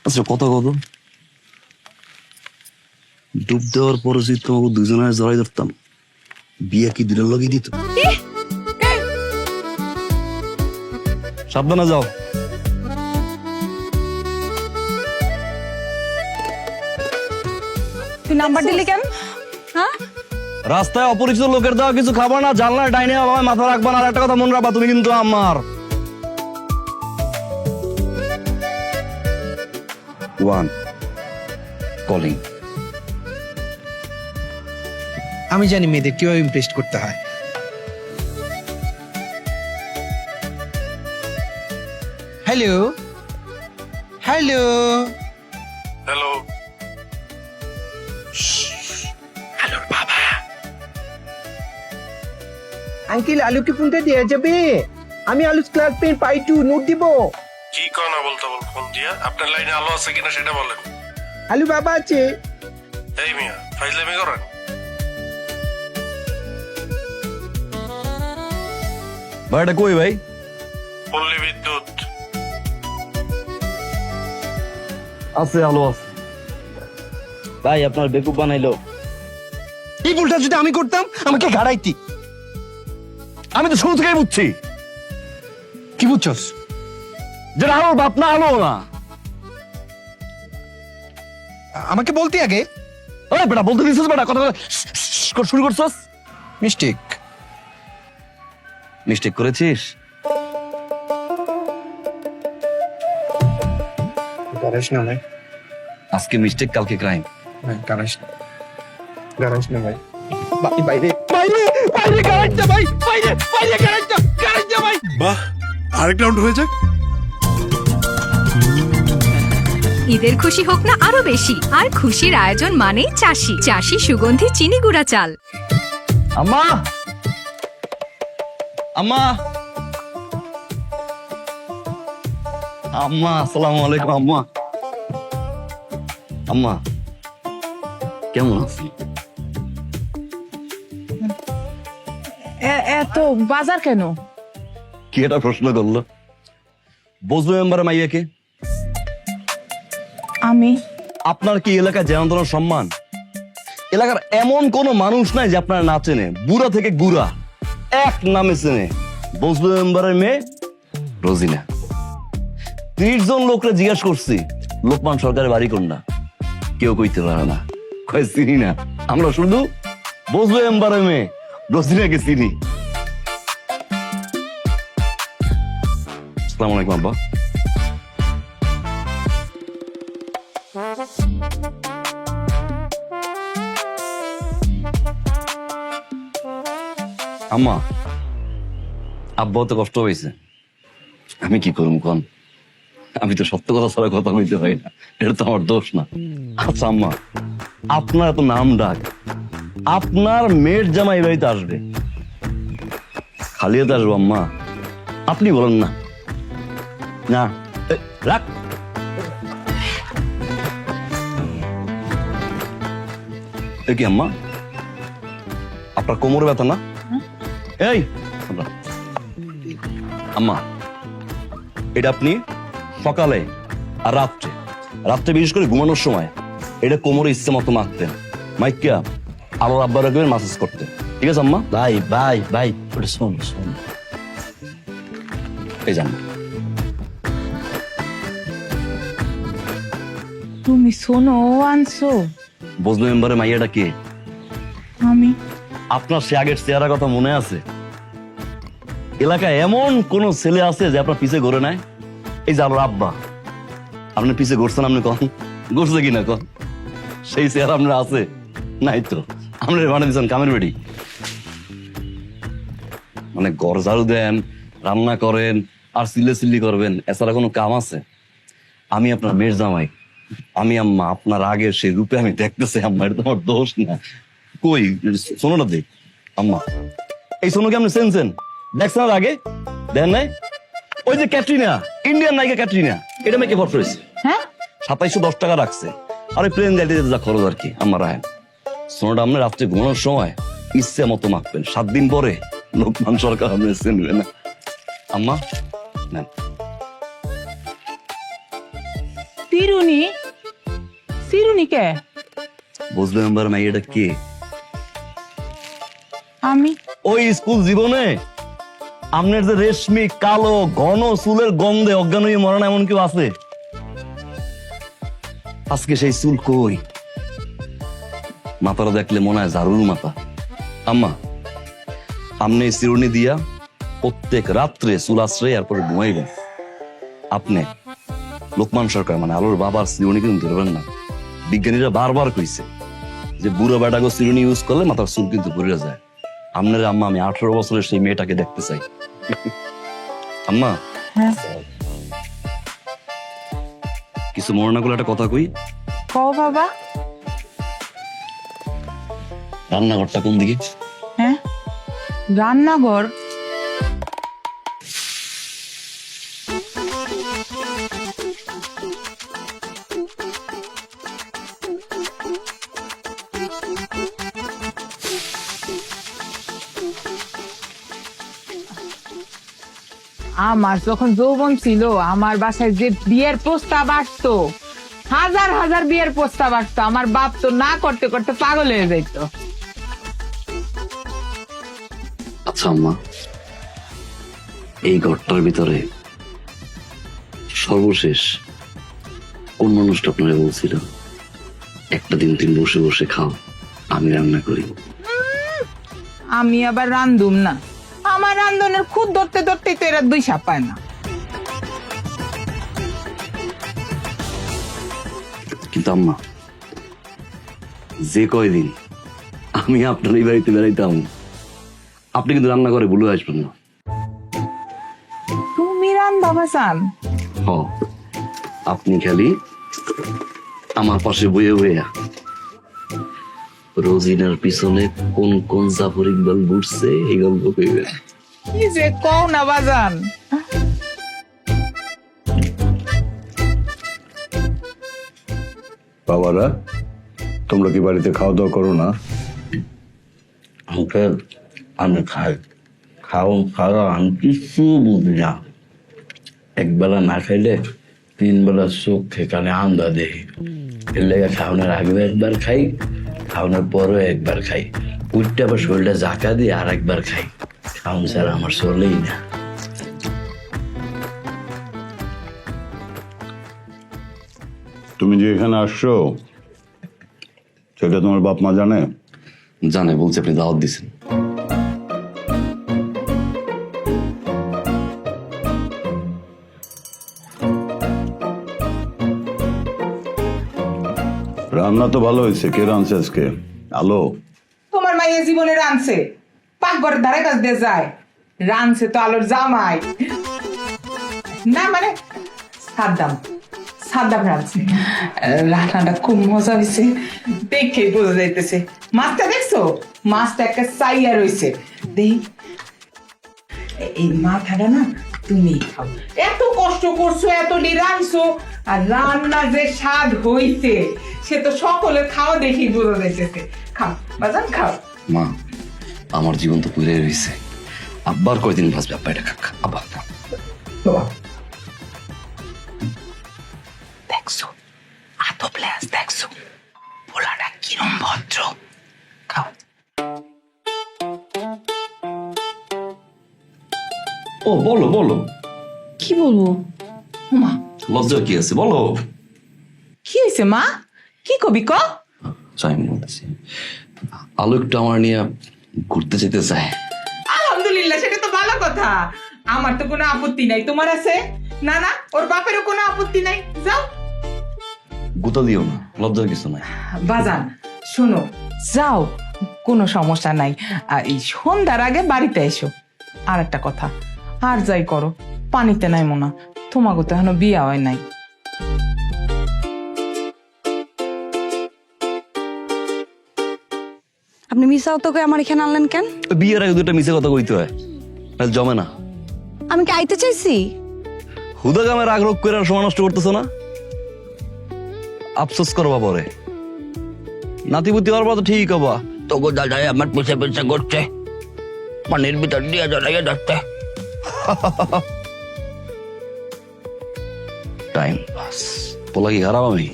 আচ্ছা কত ডুব দেওয়ার পরে যদি তোমাকে দুজনে জড়াই ধরতাম, বিয়ে কি দিলের লগেই দিত? সাবধানে যাও। তুই নাম্বার দিলি কেন? হ্যাঁ রাস্তায় অপরিচিত লোকের দেওয়া কিছু খাবা না, জানলার ডাইনে বাবা মাথা রাখবা না। আর একটা কথা মনে রাখবা, তুমি কিন্তু আমার ওয়ান কলিং। আমি জানি মেয়েদের কিভাবে ইমপ্রেস করতে হয়। হ্যালো হ্যালো হ্যালো আঙ্কেল আলুকে ফোনটা দেওয়া যাবে? আমি আলু ক্লাস পেন পাই 2 নোট দিব। কি কনা বলতে বল ফোন দিয়া? আপনার লাইনে আলো আছে কিনা সেটা বলেন। আলু বাবা আছে? এই মিয়া ফাইজলামি করেন। ভাই এটা কই ভাই? পল্লী বিদ্যুৎ। আছে আলো আছে। ভাই আপনার বেকুব বানাইলো। এই ভুলটা যদি আমি করতাম আমাকে ঘাড়াইতি। আমি তো শুরু থেকেই বুঝছি কি বুঝছস? যেটা আলোর বাপ না আলো না। আমাকে বলতি আগে। ওই বেটা বলতে দিছিস বেটা, কথা শুরু করছস। মিস্টেক। মিস্টেক করেছিস? গারাস না ভাই, আজকে মিস্টেক কালকে ক্রাইম। গারাস না, গারাস না ভাই। বাইরে বাইরে বাইরে গাড়াইটা ভাই, বাইরে বাইরে গাড়াইটা ভাই। বাহ, আরেক রাউন্ড হয়ে যাক। ঈদের খুশি হোক না আরো বেশি, আর খুশির আয়োজন মানেই চাষি। চাষি সুগন্ধি চিনি গুঁড়া চাল। আম্মা আম্মা আম্মা আসসালামু আলাইকুম। আম্মা আম্মা কেমন আছি? এত বাজার কেন? কি এটা প্রশ্ন করলো? বজলু মেম্বার মাইয়াকে? আমি আপনার কি এলাকায় যেমন ধরনের সম্মান? এলাকার এমন কোন মানুষ নাই যে আপনার না চেনে, বুড়া থেকে গুড়া এক নামে চেনে। বজলু মেম্বারের মেয়ে রোজিনা। 30 জন লোকরে জিজ্ঞাসা করছি লোকমান সরকারের বাড়ি কোনটা, কেউ কইতে পারে না, কয় চিনি না। আমরা শুধু বজলু মেম্বারের মেয়ে রোজিনাকে চিনি। আসসালামু আলাইকুম আব্বা। আম্মা আব্বা তো কষ্ট হয়েছে, আমি কি করুম কোন? আমি তো সত্য কথা ছাড়া কথা বলতে পারি না, এটা তো আমার দোষ না। আচ্ছা আম্মা, আপনার এত নাম ডাক, আপনার মেয়ের জামাই বাড়িতে আসবে, খালি হাতে আসবো আম্মা? আপনি বলেন না। না রাখ। এ কি আম্মা, আপনার কোমরে ব্যথা না? এই আম্মা, এটা আপনি সকালে আর রাত্রে বিশেষ করে ঘুমানোর সময় এটা কোমরে ইচ্ছে মতো মাখতেন, মাইকা আলোর আব্বার রাখবেন মাসাজ করতে, ঠিক আছে আম্মা? ভাই ভাই ভাই ওটা শোন শোন। এই যান। তুমি শোনো আনছো? বজলু মেম্বারের মাইয়াটা কে? আমি আপনার সে আগের চেহারা কথা মনে আছে? এলাকায় এমন কোন ছেলে আছে যে আপনার পিছে ঘুরে নেয়? এই যে আমার আব্বা, আপনি পিছে ঘুরছেন, আপনি কন ঘুরছে কিনা কন? সেই চেহারা আপনার আছে? নাই তো। আপনি বানিয়ে দিচ্ছেন কামের বেড়ি। মানে ঘর ঝাড়ু দেন, রান্না করেন আর চিল্লি করবেন, এছাড়া কোনো কাম আছে? আমি আপনার মেয়ের জামাই, আমি আম্মা আপনার আগের সেই রূপে আমি দেখতেছি আম্মা, এটা তোমার দোষ না। কই সোনোটা দেখ আম্মা, এই সোনোকে আপনি চেনছেন? দেখছেন আর আগে দেন নাই? ওই যে ক্যাটরিনা, ইন্ডিয়ান নায়িকা ক্যাটরিনা, এটা মেয়েকে ভর করেছে। হ্যাঁ 2710 টাকা রাখছে। আর ওই প্লেন যাইতে যা খরচ আর কি। আমার রায় সোনাটা আপনি রাত্রে ঘুমানোর সময় ইচ্ছে মতো মাখবেন, 7 দিন পরে লোকমান সরকার আপনি চিনবে না। আম্মা নেন। চিরুনি চিরুনি কে? বুঝলেন এবার মেয়েটা কে? আমি ওই স্কুল জীবনে আপনার যে রেশমি কালো ঘন চুলের গন্ধে অজ্ঞান হয়ে মরণ এমন কেউ আছে? আজকে সেই চুল কই? মাথাটা দেখলে মনে হয় ঝাড়ুর মাথা। আম্মা আপনি চিরুনি দিয়া প্রত্যেক রাত্রে চুল আশ্রয় এরপরে ঘুমাইবেন। আপনি লোকমান সরকার মানে আলোর বাবার চিরুনি কিন্তু ধরবেন না। বিজ্ঞানীরা বারবার কইছে যে বুড়ো বেটাকে চিরুনি ইউজ করলে মাথার চুল কিন্তু পড়ে যায়। আপনার আম্মা আমি 18 বছরের সেই মেয়েটাকে দেখতে চাই। আম্মা কিছু মনে না করলে একটা কথা কই। কও বাবা। রান্নাঘরটা কোন দিকে? হ্যাঁ রান্নাঘর আমার যখন যৌবন ছিল আমার বাসায় যে বিয়ের প্রস্তাব আসতো, হাজার হাজার বিয়ের প্রস্তাব আসতো, আমার বাপ তো না করতে করতে পাগল হয়ে যেত। আচ্ছা আম্মা, এই ঘরটার ভিতরে সর্বশেষ কোন মানুষটা আপনারা বলছিল একটা দিন তুমি বসে বসে খাও, আমি রান্না করি? আমি আবার রান্ধুম না, আমার রান্ধনের খুদ ধরতে ধরতেই তো এরা 2 সাপ পায় না। কিন্তু আম্মা, যে কয়দিন আমি আপনার এই বাড়িতে বেড়াইতাম আপনি কিন্তু রান্না করে ভুলে আসবেন না। তুমি রান্ধবা বাসান? হ, আপনি খালি আমার পাশে বইয়ে বইয়া রোজিনার পিছনে কোন কোন জাফর ইকবাল ঘুরছে এই গল্প কইবে। কি যে কও না বাজান। বাবারা, তোমরা কি বাড়িতে খাওয়া দাওয়া করো না? আঙ্কেল আমি খাই, খাওয়া আমি কিছু বুঝি না। একবেলা না খাইলে 3 বেলা চোখ থেকে আন্দা দেখি। এর লেগে খাওয়ানোর আগেও একবার খাই, খাওয়ানোর পরেও একবার খাই, উঠতে আবার শরীরটা জাকা দিয়ে আর একবার খাই। খাওয়ান ছাড়া আমার চলেই না। তুমি যে এখানে আসছো সেটা তোমার বাপ মা জানে? জানে, বলছে আপনি দাওয়াত দিছেন। রান্না তো ভালো হয়েছে। কে রাঁধছে আজকে? আলো? তোমার মাইয়া জীবনে রানছে, পাকঘরের ধারে কাছ দিয়ে যায়, রানছে তো আলোর জামাই না, মানে সাদ্দাম রানছে। রান্নাটা খুব মজা হয়েছে, দেখে বোঝা যাইতেছে। মাছটা দেখছো? মাছটা একটা চাইয়া রয়েছে। দেই এই মাথাটা না তুমি খাও, এত কষ্ট করছো, এত রানছো, আর রান্না যে স্বাদ হইছে সে তো সকলের খাওয়া দেখি বোঝা যাইতেছে। খাও বাজান খাও। মা, আমার জীবন তো পুরে রয়েছে, আব্বার কয়দিন বাঁচবে? আব্বা এটা খাক, আব্বা খাক। দেখছো আদব লেজ, দেখছো পোলাটা কিরম ভদ্র। খাও। ও বলো বলো, কি বলবো? মা লজ্জা কি আছে বলো। কি হয়েছে মা? কি কবি ক? চাই বলতেছি, আলো একটু আমার নিয়ে ঘুরতে যেতে চায়। আলহামদুলিল্লাহ, সেটা তো ভালো কথা। আমার তো কোনো আপত্তি নাই, তোমার আছে? না না, ওর বাপেরও কোনো আপত্তি নাই, যাও। গুতা দিও না, লজ্জার কিছু নাই। বাজান শোনো, যাও, কোনো সমস্যা নাই। আর এই সন্ধ্যার আগে বাড়িতে এসো। আর একটা কথা, আর যাই করো পানিতে নাই মোনা, তোমাকে তো এখনো বিয়া হয় নাই। আপনি মিসাও তো আমার এখানে আনলেন কেন? বিয়ের আগে 2টা মিছে কথা কইতে হয়। নাহলে জমে না। আমি কি আইতে চাইছি? হুদা গামের আগ্রহ করে আর সময় নষ্ট করতেছো না, আফসোস করবা পরে। নাতিপুতি হওয়ার পর তো ঠিক হবা, তোকে দাদাই আমার পিছে পিছে করছে, পানির ভিতর দিয়ে জড়াইয়া যাচ্ছে। Time pass. বলা কি খারাপ আমি?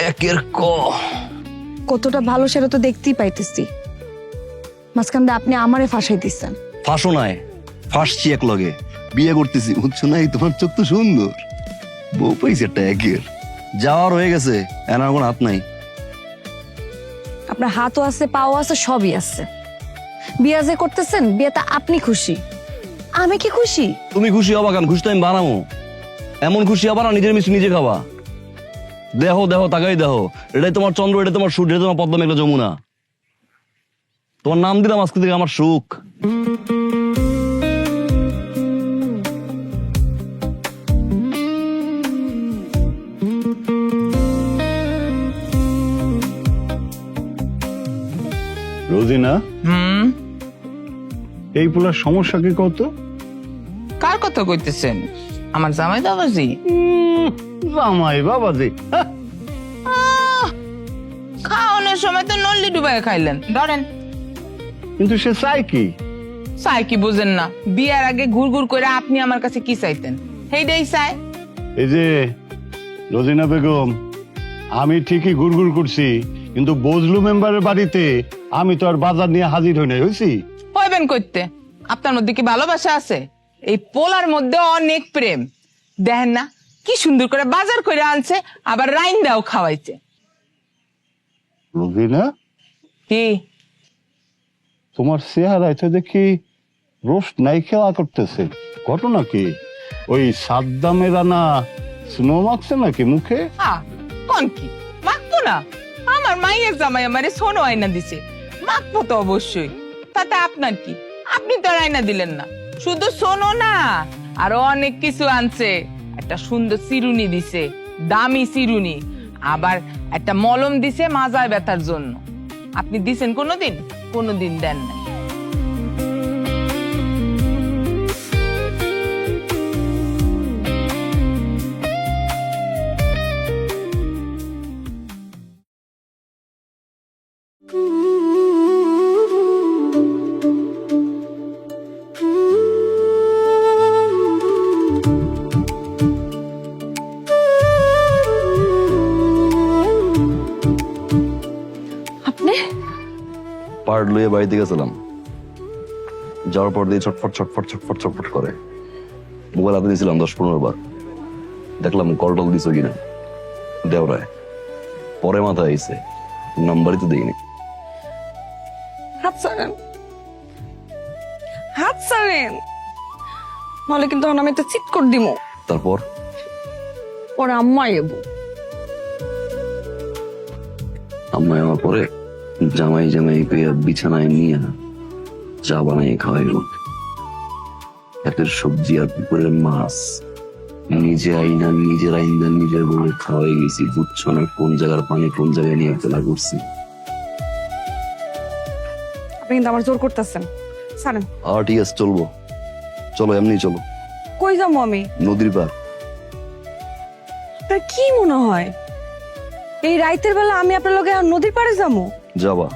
একের ক কতটা ভালো সেটা তো দেখতেই পাইতেছি। মাঝখানে আপনি আমারে ফাঁসাই দিচ্ছেন। ফাঁসো নাই, ফাঁসছি এক লগে, বিয়ে করতেছি, বুঝছো না? তোমার চোখ তো সুন্দর, বউ পাইছে একটা একের। যাওয়ার হয়ে গেছে, এনার কোনো হাত নাই। আপনার হাতও আছে, পাও আছে, সবই আছে। বিয়ে যে করতেছেন, বিয়েতে আপনি খুশি, আমি কি খুশি? তুমি খুশি হবা কেন? খুশি তো আমি বানাবো, এমন খুশি হবা না নিজের মিষ্টি নিজে খাবা। দেখো দেখো, তাকাই দেখো, এটাই তোমার চন্দ্র, এটা তোমার সূর্য, এটা তোমার পদ্মা মেঘলা যমুনা। তোমার নাম দিলাম আজকে থেকে আমার সুখ। রোজিনা, এই পোলার সমস্যা কি কত? কার কথা কইতেছেন? আমার জামাই বাবাজি? জামাই বাবাজি? খাওয়ানোর সময় তো নল্লি ডুবাই খাইলেন, ধরেন। কিন্তু সে চাই কি? চাই কি বুঝেন না? বিয়ার আগে ঘুর ঘুর করে আপনি আমার কাছে কি চাইতেন, সেইটাই চাই। এই যে রোজিনা বেগম, আমি ঠিকই গুড়গুড় করছি, কিন্তু বজলু মেম্বারের বাড়িতে আমি তো আর বাজার নিয়ে হাজির হই নাই, হইছি? হইবেন করতে? আপনার মধ্যে কি ভালোবাসা আছে? এই পোলার মধ্যে অনেক প্রেম। দেখেন না কি সুন্দর করে বাজার করে আনছে, আবার রাইন্দাও খাওয়াইছে। রোজিনা, কি তোমার চেহারায় তো দেখি রোস্ট নাই খেলা করতেছে, ঘটনা কি? ওই সাদ্দামের আনা স্নো মাখছে নাকি মুখে? কোন কি মাখবো না? আমার মাইয়ের জামাই আমারে সোনো আয়না দিছে, মাখবো তো অবশ্যই। তাতে আপনার কি? আপনি তো আর আয়না দিলেন না। শুধু সোনো না, আরো অনেক কিছু আনছে। একটা সুন্দর চিরুনি দিছে, দামি চিরুনি, আবার একটা মলম দিছে মাজায় ব্যথার জন্য। আপনি দিছেন কোনোদিন? কোনোদিন দেন নাই। পার্ট লইয়ে বাড়িতে গেছিলাম, যাওয়ার পর দিয়ে ছটফট ছটফট ছটফট ছটফট করে। মোবাইল হাতে দিয়েছিলাম 10-15 বার, দেখলাম কল টল দিছো কিনা, দেওরায়। পরে মাথা আইছে, নাম্বারই তো দেয়নি। হাত ছাড়েন, হাত ছাড়েন, নাহলে কিন্তু আমি একটা চিট করে দিব। তারপর পরে আম্মা এবো। আম্মা আমার পরে জামাই জামাই পেয়ে বিছানায় নিয়ে চা বানাই খাওয়াইল। একের সবজি আর পুকুরের মাছ নিজে আইনা নিজের আইনা নিজের বলে খাওয়াই গেছি। বুঝছো না কোন জায়গার পানি কোন জায়গায় নিয়ে ফেলা করছি। আপনি কিন্তু আমার জোর করতেছেন, ছাড়েন। আর ঠিক আছে, চলবো, চলো এমনি চলো। কই যাবো আমি? নদীর পার। আপনার কি মনে হয় এই রাইতের বেলা আমি আপনার লগে নদীর পাড়ে যাবো? যাবা,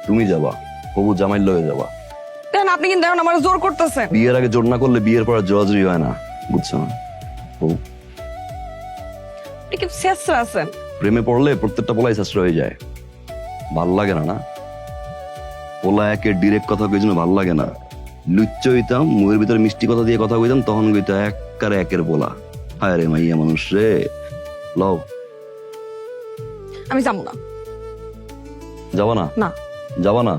তুমি যাবা, হবু জামাইর লগে যাবা। দেন আপনি কিন্তু এখন আমার জোর করতেছেন। বিয়ের আগে জোর না করলে বিয়ের পর জোরাজুরি হয় না, বুঝছো না? হবু আপনি কি শেষরা আছেন? প্রেমে পড়লে প্রত্যেকটা পোলাই শাস্ত্র হয়ে যায়, ভাল লাগে না। না পোলা একের ডিরেক্ট কথা কই জন্য ভাল লাগে না। লুচ্চ হইতাম, মুখের ভিতরে মিষ্টি কথা দিয়ে কথা কইতাম, তখন কইতো একবারে একের পোলা। হায় রে মাইয়া মানুষ রে। লও, আমি যাবো না। যাবা না? না যাবা না?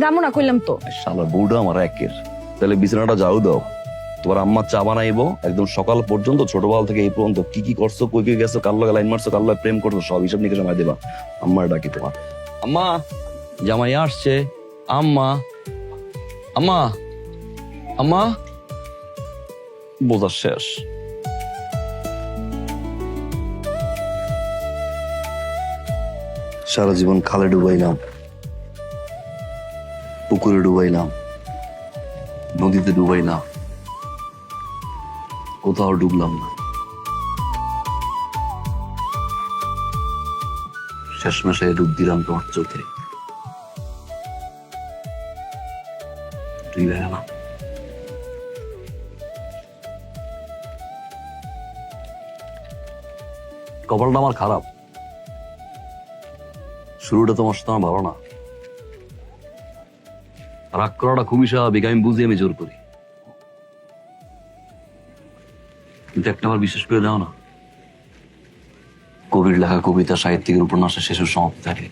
যাবো না কইলাম তো। শালা বউটা আমার একের। তাহলে বিছানাটা যাও দাও, তোমার আম্মা চা বানাইবো একদম সকাল পর্যন্ত। ছোটবেলা থেকে এই পর্যন্ত কি কি করছো, কই কই গেছো, কার লগে লাইন মারছো, কার লগে প্রেম করছো, সব হিসাব নিকে সময় দেবা। আম্মার ডাকি তোমার। আম্মা, জামাই আসছে। আম্মা, আম্মা, আম্মা। বোঝা শেষ। সারা জীবন খালে ডুবাইলাম, পুকুরে ডুবাইলাম, নদীতে ডুবাই না, কোথাও ডুবলাম না, শেষমেশে ডুব দিলাম তোমার চোখে। তুই দেখা না কপালটা আমার খারাপ, শুরুটা তোমার সাথে আমার ভালো না। রাগ করাটা খুবই স্বাভাবিক, আমি বুঝি, আমি জোর করি, কিন্তু একটা আমার বিশ্বাস করে দাও না, কবির লেখা কবিতা, সাহিত্যিকের উপন্যাসের শেষের সমাপ্তি থাকে।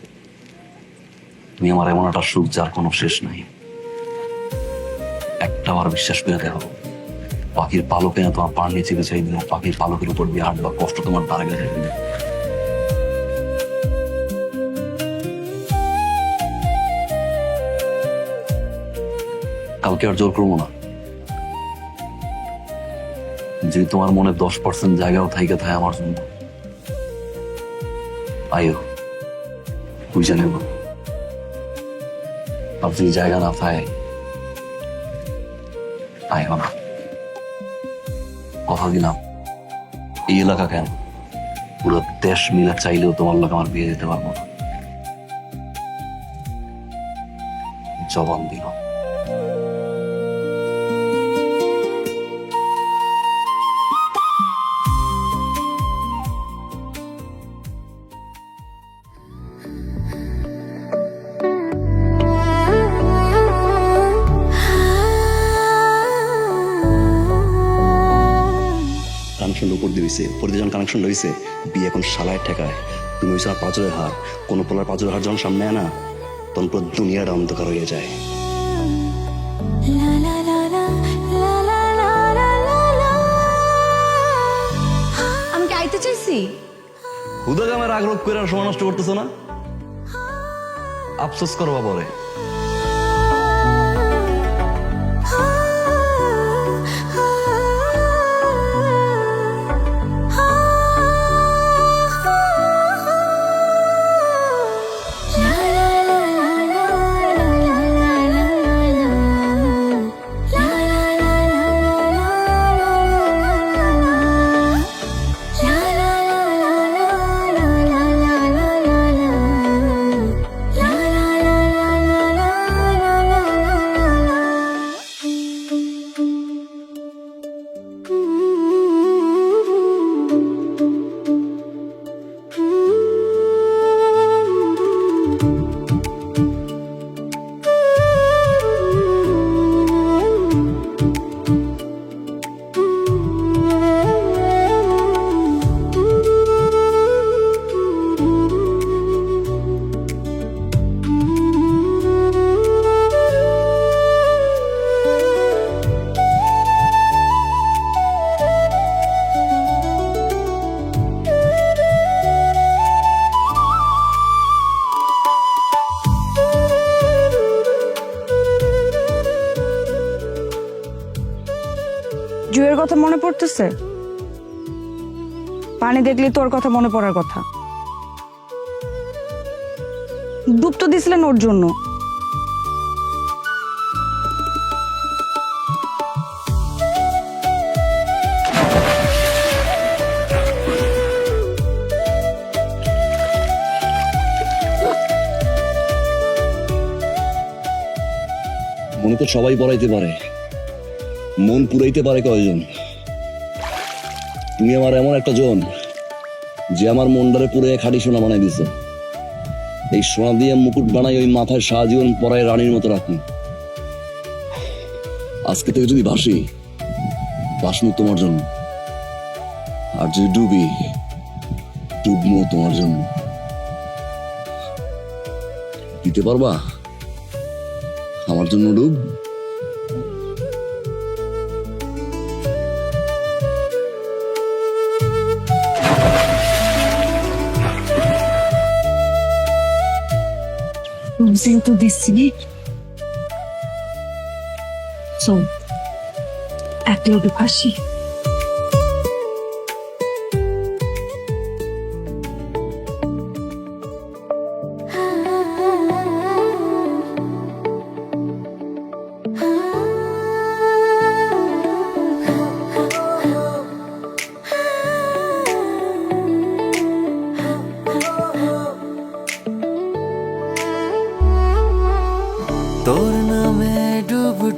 তুমি আমার এমন একটা সুখ যার কোনো শেষ নাই। একটা আমার বিশ্বাস করে দেখো, পাখির পালকে না তোমার পার নিচে বেছাই দিল, পাখির পালকের উপর দিয়ে হাঁটবা, কষ্ট তোমার দ্বারে গেছে। কালকে আর জোর করবো না, যদি তোমার মনে 10% জায়গাও থাইকে থাকে আমার জন্য, আইও বুঝে নেব। আর যদি জায়গা না থাকে আইও না। কথা দিলাম, এই এলাকা কেন, পুরো দেশ মিলে চাইলেও তোমার লোক আমার বিয়ে দিতে পারবো না। জবান দিলাম। কানেকশন উপর দিয়েছে, উপর দিয়ে যখন কানেকশন রয়েছে, বিয়ে এখন শালায় ঠেকায়। তুমি হয়েছে আর পাঁচরের হার, কোনো পোলার পাঁচরের হার যখন সামনে আনা, তখন পুরো দুনিয়াটা অন্ধকার হয়ে যায়। আমি কি আইতে চাইছি? হুদাকে আমার আগ্রহ করে আর সময় নষ্ট করতেছো না, আফসোস করবা পরে। জুয়ের কথা মনে পড়তেছে? পানি দেখলি তোর কথা মনে পড়ার কথা। ডুব তো দিছিলেন ওর জন্য। মনে তো সবাই পড়াইতে পারে, মন পুরাইতে পারে কয়জন? তুমি আমার এমন একটা জন যে আমার মনটারে পুরে খাঁটি সোনা বানাই দিছো। এই সোনা দিয়ে মুকুট বানাই ওই মাথায় সারা জীবন পরায় রানীর মতো রাখি। আজকে থেকে যদি ভাসি, ভাসমু তোমার জন্য, আর যদি ডুবি, ডুবমু তোমার জন্য। দিতে পারবা আমার জন্য ডুব? যেহেতু দিচ্ছি চল এক লোকে ফাঁসি।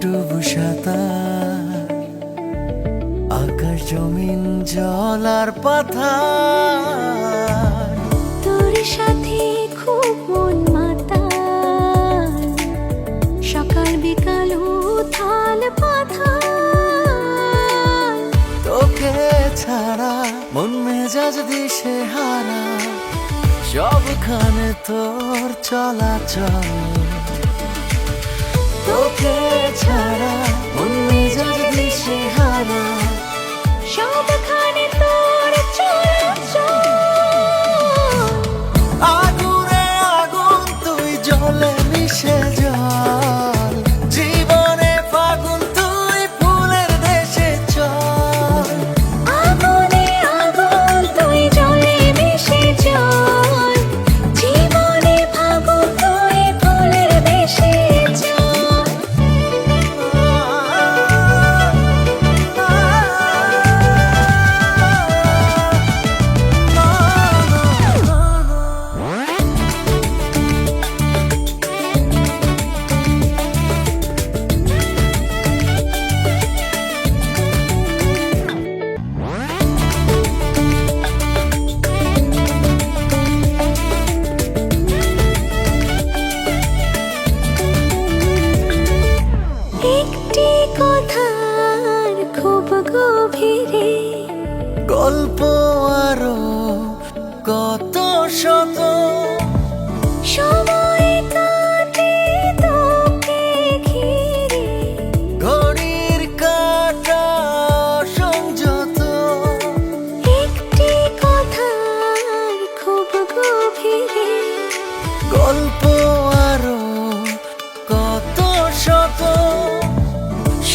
শুভ সাতার আকাশ জমিন জল আর পাথার তোর সাথে খুব মন মাতাল সকাল বিকাল উথাল পাথাল তোকে ছাড়া মন মেজাজ দিশে হারা সবখানে তোর চলাচল তোকে ছাড়া মন মেজাজ দিশে হারা সবখানে তোর চলাচল আগুনে আগুন তুই জলে মিশে জল জীবনে ফাগুন তুই ফুলের দেশে চল আগুনে আগুন তুই জলে মিশে জল জীবনে ফাগুন তুই ফুলের দেশে জল একটি কথার খুব গভীরে গল্প আরো কত শত সময় কাটে তোকে ঘিরে ঘড়ির কাটা সংযত একটি কথার খুব গভীরে গল্প আরো কত শত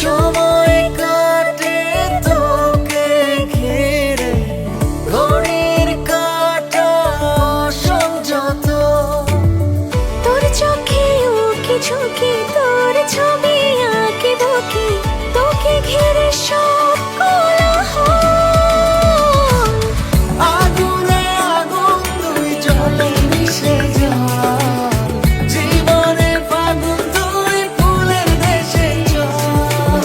সময় কাটে তোকে ঘিরে ঘড়ির কাটা সংযত তোর চোখে উকি ঝুঁকি তোর ছবি আঁকে বুকে তোকে ঘিরে সব কোলাহল আগুনে আগুন তুই জলে মিশে জল জীবনে ফাগুন তুই ফুলের দেশে চল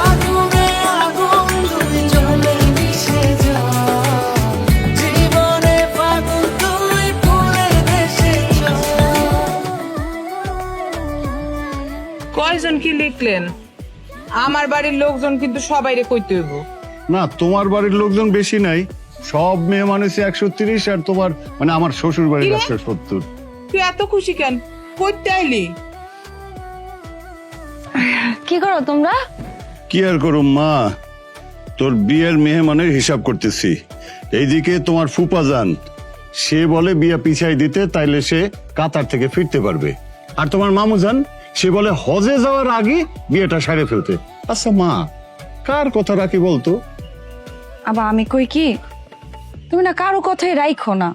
আগুনে আগুন তুই জলে মিশে জল জীবনে ফাগুন তুই ফুলের দেশে চল কয়জন কি লিখলেন? আমার বাড়ির লোকজন কিন্তু সবাইরে কইতে হইব। না তোমার বাড়ির লোকজন বেশি নাই, সব মেয়ে মানুষ 130 আর তোমার মানে আমার শ্বশুর বাড়ির 170। তুই এত খুশি কেন? কইতে আইলি? কি করো তোমরা? কি আর করুম মা, তোর বিয়ের মেহমানের হিসাব করতেছি। এইদিকে তোমার ফুপা যান, সে বলে বিয়া পিছাই দিতে, তাইলে সে কাতার থেকে ফিরতে পারবে। আর তোমার মামু যান, সে বলে হজে যাওয়ার আগে বিয়েটা সারে ফেলতে। আচ্ছা মা, কার কথা রাখি বলতো? আবার আমি কই কি, তুমি না কারো কথাই রাইখো না,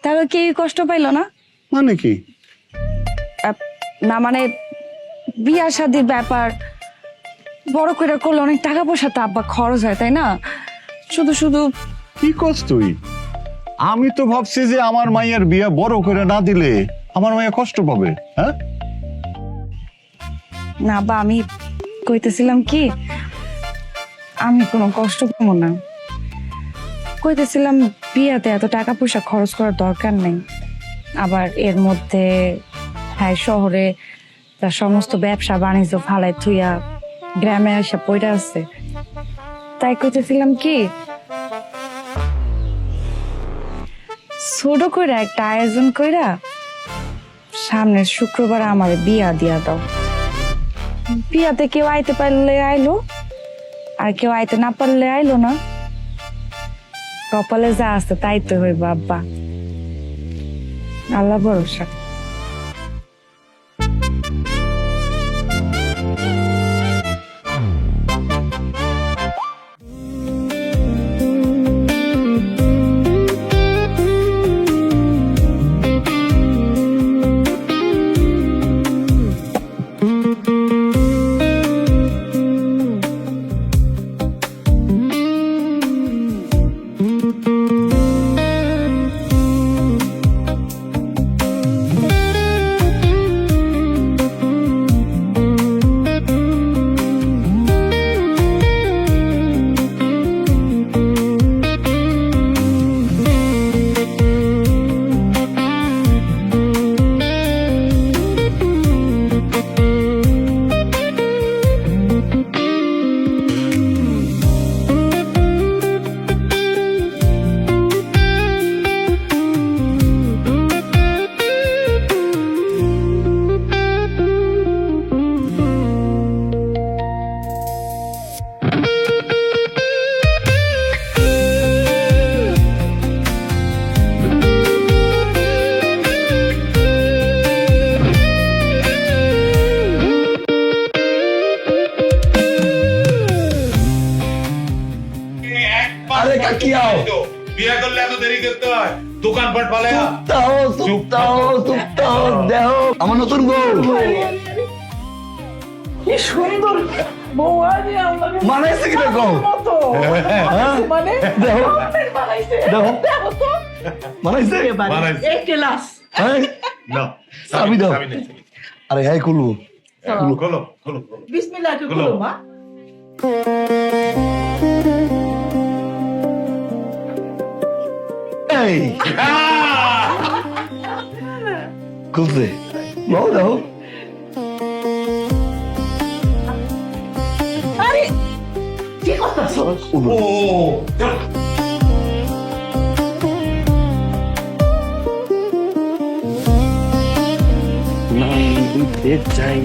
তাহলে কেউ কষ্ট পাইলো না? মানে কি? না মানে বিয়া শাদির ব্যাপার বড় করে করলে অনেক টাকা পয়সা তো আব্বা খরচ হয়, তাই না? শুধু শুধু কি করছ তুই? আমি তো ভাবছি যে আমার মাইয়ার বিয়া বড় করে না দিলে আমার মাইয়া কষ্ট পাবে। হ্যাঁ না বা আমি কইতেছিলাম কি, আমি কোনো কষ্ট পাবো না। কইতেছিলাম বিয়াতে এত টাকা পয়সা খরচ করার দরকার নেই। আবার এর মধ্যে হ্যাঁ শহরে তার সমস্ত ব্যবসা বাণিজ্য ফালাই থুইয়া গ্রামে এসে পড়ে আছে। তাই কইতেছিলাম কি, ছোট করে একটা আয়োজন কইরা সামনের শুক্রবার আমার বিয়া দিয়া দাও। বিয়াতে কেউ আইতে পারলে আইলো, আর কেউ আইতে না পারলে আইলো না। কপালে যা আছে তাই তো হইব আব্বা, আল্লাহ ভরসা। দোকানপাট পালায়া চুপটাও দেহ আমার নতুন বউ কি সুন্দর বউ আনি আমাকে মানাইছে কি দেখো মানে দেহ বানাইছে দেহ দেখো তো মানাইছে বানাইছে। এই ক্লাস হ্যাঁ না চাবি দাও আরে হ্যাঁ খুলবো খোলো খোলো বিসমিল্লাহ কে বলো মা এই খুলছে নাও দাও আরে কি করতেছো ও দিতে চাই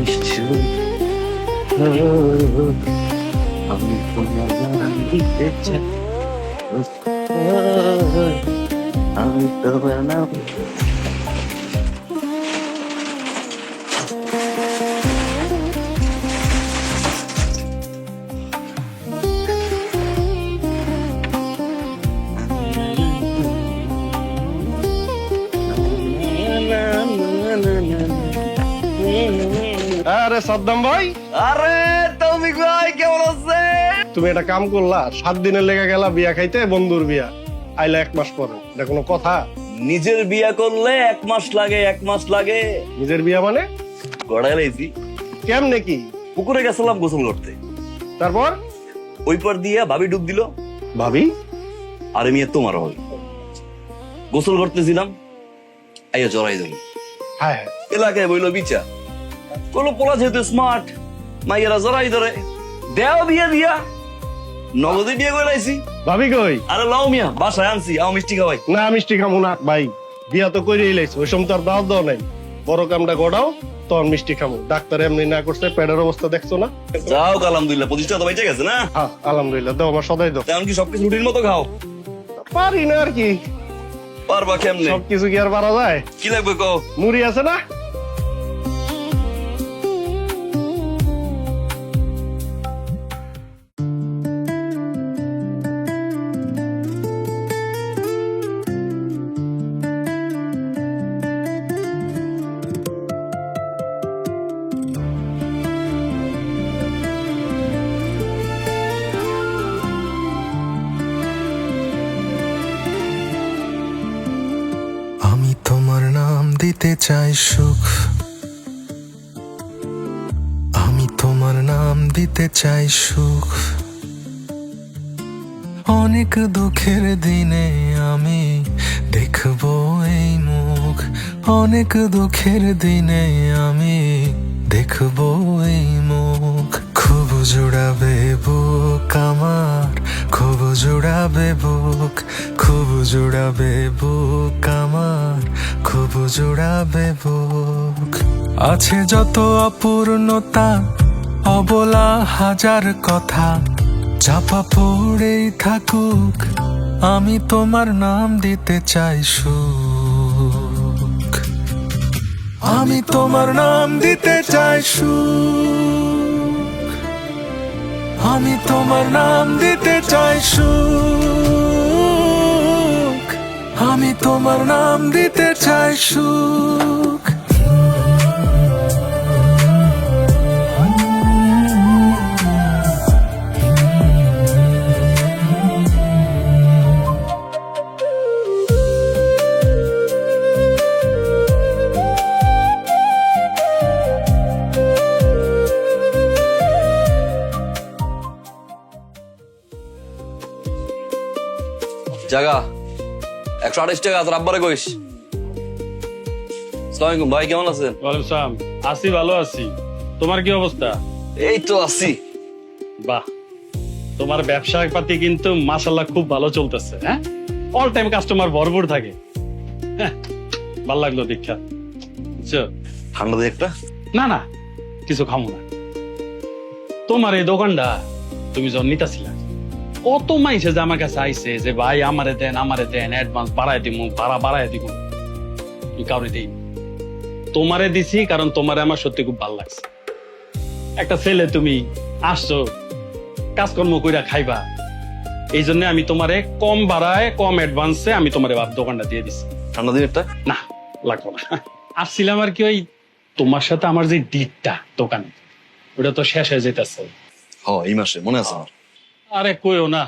আমি তোমার নাম দিতে চাই আমি তোমার নাম আরে সাদ্দাম ভাই, আরে তৌফিক ভাই কেমন আছে? তুমি একটা কাম করলা, 7 দিনের লেগে গেলা বিয়া খাইতে, বন্ধুর বিয়া আইলা 1 মাস পরে, এটা কোনো কথা? নিজের বিয়া করলে 1 মাস লাগে, 1 মাস লাগে। নিজের বিয়া মানে গড়াই লাইছি, কেমনে কি? পুকুরে গেছিলাম গোসল করতে, তারপর ওই পর দিয়া ভাবি ডুব দিল। ভাবি আরে মেয়ে তোমার হবে, গোসল করতেছিলাম আইয়া জড়াই দিল। হ্যাঁ এলাকায় বইলো বিচার কোনো পোলা যেহেতু স্মার্ট, মাইয়েরা জড়াই ধরে দেও বিয়ে দিয়া নগদে বিয়ে করে লাইছি। ভাবি কই? আরে লাও মিয়া বাসায় আনছি, আও মিষ্টি খাওয়াই। না মিষ্টি খামু না ভাই, বিয়া তো কইরেই লাইছি, ওই সময় তো আর দাওয়াত দেওয়া নাই। বড় কামটা গড়াও তখন মিষ্টি খামু। ডাক্তার এমনি না করছে, পেটের অবস্থা দেখছো না? যাও আলহামদুলিল্লাহ, প্রতিষ্ঠা তো বেঁচে গেছে না? হ্যাঁ আলহামদুলিল্লাহ, দাও আমার সদাই দাও। তেমন কি সবকিছু রুটির মতো খাও? পারি না আর কি, পারবা কেমনে? সবকিছু কি আর পারা যায়? কি লাগবে কও? মুড়ি আছে না? আমি তোমার নাম দিতে চাই সুখ, আমি তোমার নাম দিতে চাই সুখ। অনেক দুঃখের দিনে আমি দেখবো এই মুখ, অনেক দুঃখের দিনে আমি দেখবো এই মুখ। খুব জোড়াবে বুক আমার, খুব জোড়াবে বুক, খুব জোড়াবে বুক আমার, খুব জোড়াবে বুক। আছে যত অপূর্ণতা, অবলা হাজার কথা, চাপা পড়েই থাকুক, আমি তোমার নাম দিতে চাই সুখ। আমি তোমার নাম দিতে চাই সুখ, আমি তোমার নাম দিতে চাই সুখ, আমি তোমার নাম দিতে চাই সুখ। জায়গা 128 টাকা, তোর আব্বারে কইস। আসসালামু আলাইকুম ভাই, কেমন আছেন? ওয়ালাইকুম সালাম। আছি, ভালো আছি। তোমার কি অবস্থা? এই তো আছি। বাহ, তোমার ব্যবসা পাতি কিন্তু মাশাআল্লাহ খুব ভালো চলতেছে। হ্যাঁ, অল টাইম কাস্টমার ভরপুর থাকে। হ্যাঁ, ভালো লাগলো দীক্ষা। বুঝছো? ঠান্ডা দিয়ে একটা না না, কিছু খামো না। তোমার এই দোকানটা তুমি যখন নিতাছিলা, কত মাইছে যে আমার কাছে আইছে যে ভাই আমারে দেন, অ্যাডভান্স বাড়ায় দিমু, ভাড়া বাড়ায় দিব। কাউরে দিই, তোমারে দিছি কারণ তোমারে আমার সত্যি খুব ভালো লাগছে। একটা ছেলে, তুমি আসছো কাজকর্ম কইরা খাইবা, এই জন্য আমি তোমারে কম ভাড়ায় কম অ্যাডভান্সে আমি তোমারে দোকানটা দিয়ে দিচ্ছি। ঠান্ডা দিন একটা না লাগবো না। আসছিলাম আর কি ওই তোমার সাথে আমার যে ডিটটা দোকানে ওটা তো শেষ হয়ে যেতেছে। এই মাসে মনে আছে আমার। আরে কইও না,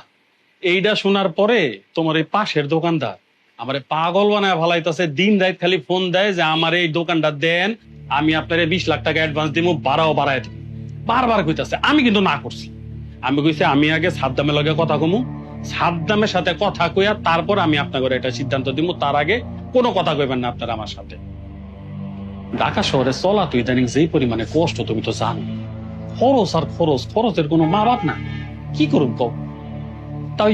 এইটা শোনার পরে তোমার এই পাশের দোকানদার আমারে পাগল বানায় ভালাইতেছে, দিন রাত খালি ফোন দেয় যে আমার এই দোকানটা দেন, আমি আপনার 20 লাখ টাকা অ্যাডভান্স দিব, বাড়াও বাড়ায় দিব, বারবার কইতাছে। আমি কিন্তু না করছি, আমি কইছি আমি আগে সাদ্দামের লগে কথা কমু, সাদ্দামের সাথে কথা কইয়া তারপর আমি আপনাদের একটা সিদ্ধান্ত দিব, তার আগে কোনো কথা কইবেন না আপনারা আমার সাথে। ঢাকা শহরে চলা তো ইদানিং যেই পরিমাণে কষ্ট তুমি তো জানো, খরচ আর খরচ, খরচের কোনো মা বাপ না, কি করুন কও। তাই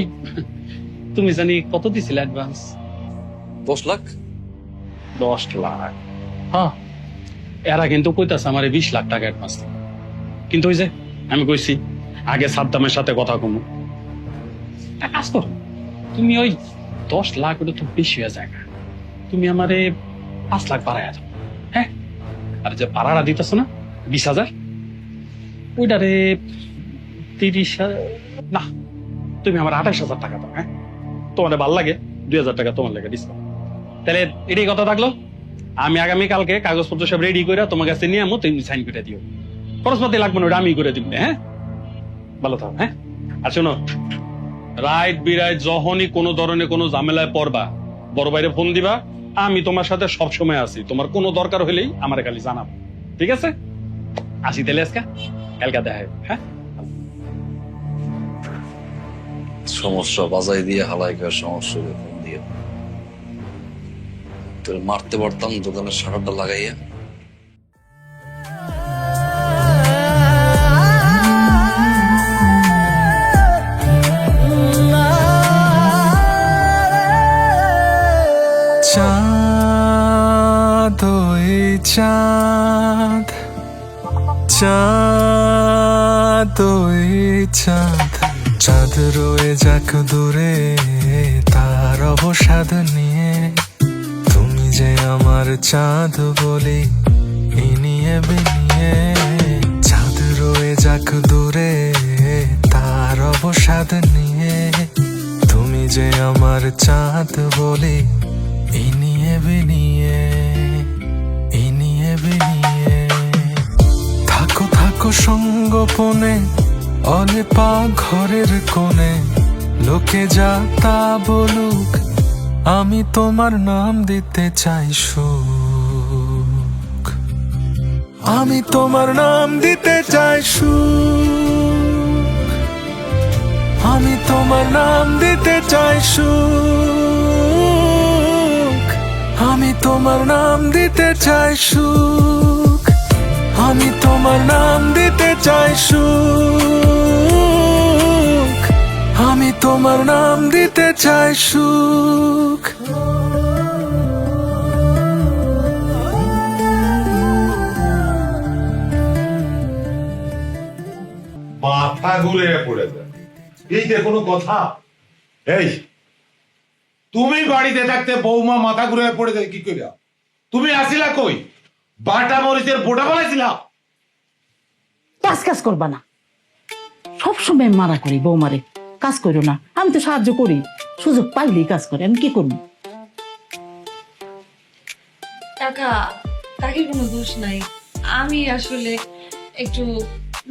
তুমি জানি কত দিছিলে অ্যাডভান্স? 10 লাখ। 10 লাখ? হ্যাঁ, এরা কিন্তু কইতাছে আমার 20 লাখ টাকা অ্যাডভান্স। কিন্তু ওই যে আমি কইছি আগে সাদ্দামের সাথে কথা কমু, একটা কাজ করো, তুমি ওই 10 লাখ ওটা তো বেশি হয়ে যায় না, তুমি আমারে 5 লাখ বাড়াইয়া দাও। হ্যাঁ, আর যে ভাড়াটা দিতেছ না 20,000, ওইটারে 30,000 না, তুমি আমার 28,000 টাকা দাও। হ্যাঁ, তোমার ভাল লাগে 2,000 টাকা তোমার লেগে ডিসকাউন্ট। তাহলে এটাই কথা থাকলো, আমি আগামীকালকে কাগজপত্র সব রেডি করে তোমার কাছে নিয়ে আমো, তুমি সাইন করে দিও, খরচপাতি লাগবে না, ওটা আমি করে দিব। হ্যাঁ, ভালো থাকো। হ্যাঁ, আর শোনো, রাইট বিরাইট যখনই কোনো ধরনের কোনো ঝামেলায় পড়বা, বড় ভাইরে ফোন দিবা, আমি তোমার সাথে সব সময় আছি, তোমার কোনো দরকার হলেই আমার খালি জানাবো, ঠিক আছে? আসি তাহলে আজকে, কালকে দেখা হবে। হ্যাঁ, সমস্যা বাজাই দিয়ে হালাইকার সমস্যা ফোন দিয়ে তোর মারতে পারতাম দোকানের শাটারটা লাগাইয়া। চাঁদ ওই চাঁদ, চাঁদ ওই চাঁদ, চাঁদ রয়ে যাক দূরে তার অবসাদ নিয়ে, তুমি যে আমার চাঁদ বলি ইনিয়ে বিনিয়ে, চাঁদ রয়ে যাক দূরে তার অবসাদ নিয়ে, তুমি যে আমার চাঁদ বলি ইনিয়ে বিনিয়ে, ইনিয়ে বিনিয়ে, থাকো থাকো সঙ্গোপনে অনেপা ঘরের কোণে, লোকে যা তা বলুক আমি তোমার নাম দিতে চাই সুখ, আমি তোমার নাম দিতে চাই সুখ, আমি তোমার নাম দিতে চাই সুখ, আমি তোমার নাম দিতে চাই সুখ, আমি তোমার নাম দিতে চাই সুখ, আমি তোমার নাম দিতে চাই সুখ। মাথা ঘুরে পড়ে যায়, এইটা কোনো কথা? এই তুমি বাড়িতে থাকতে বৌমা মাথা ঘুরে পড়ে যায় কি কইরা? তুমি আসিলা কই? বাটা মরিচের বোটা বানাইছিলা? কাজ করবা না, সবসময় মারা করি বৌমারে, কাজ করো না। আমি তো সাহায্য করি, সুযোগ পাইলেই কাজ করে, আমি কি করবো? কাকা, কাকির কোনো দোষ নাই, আমি আসলে একটু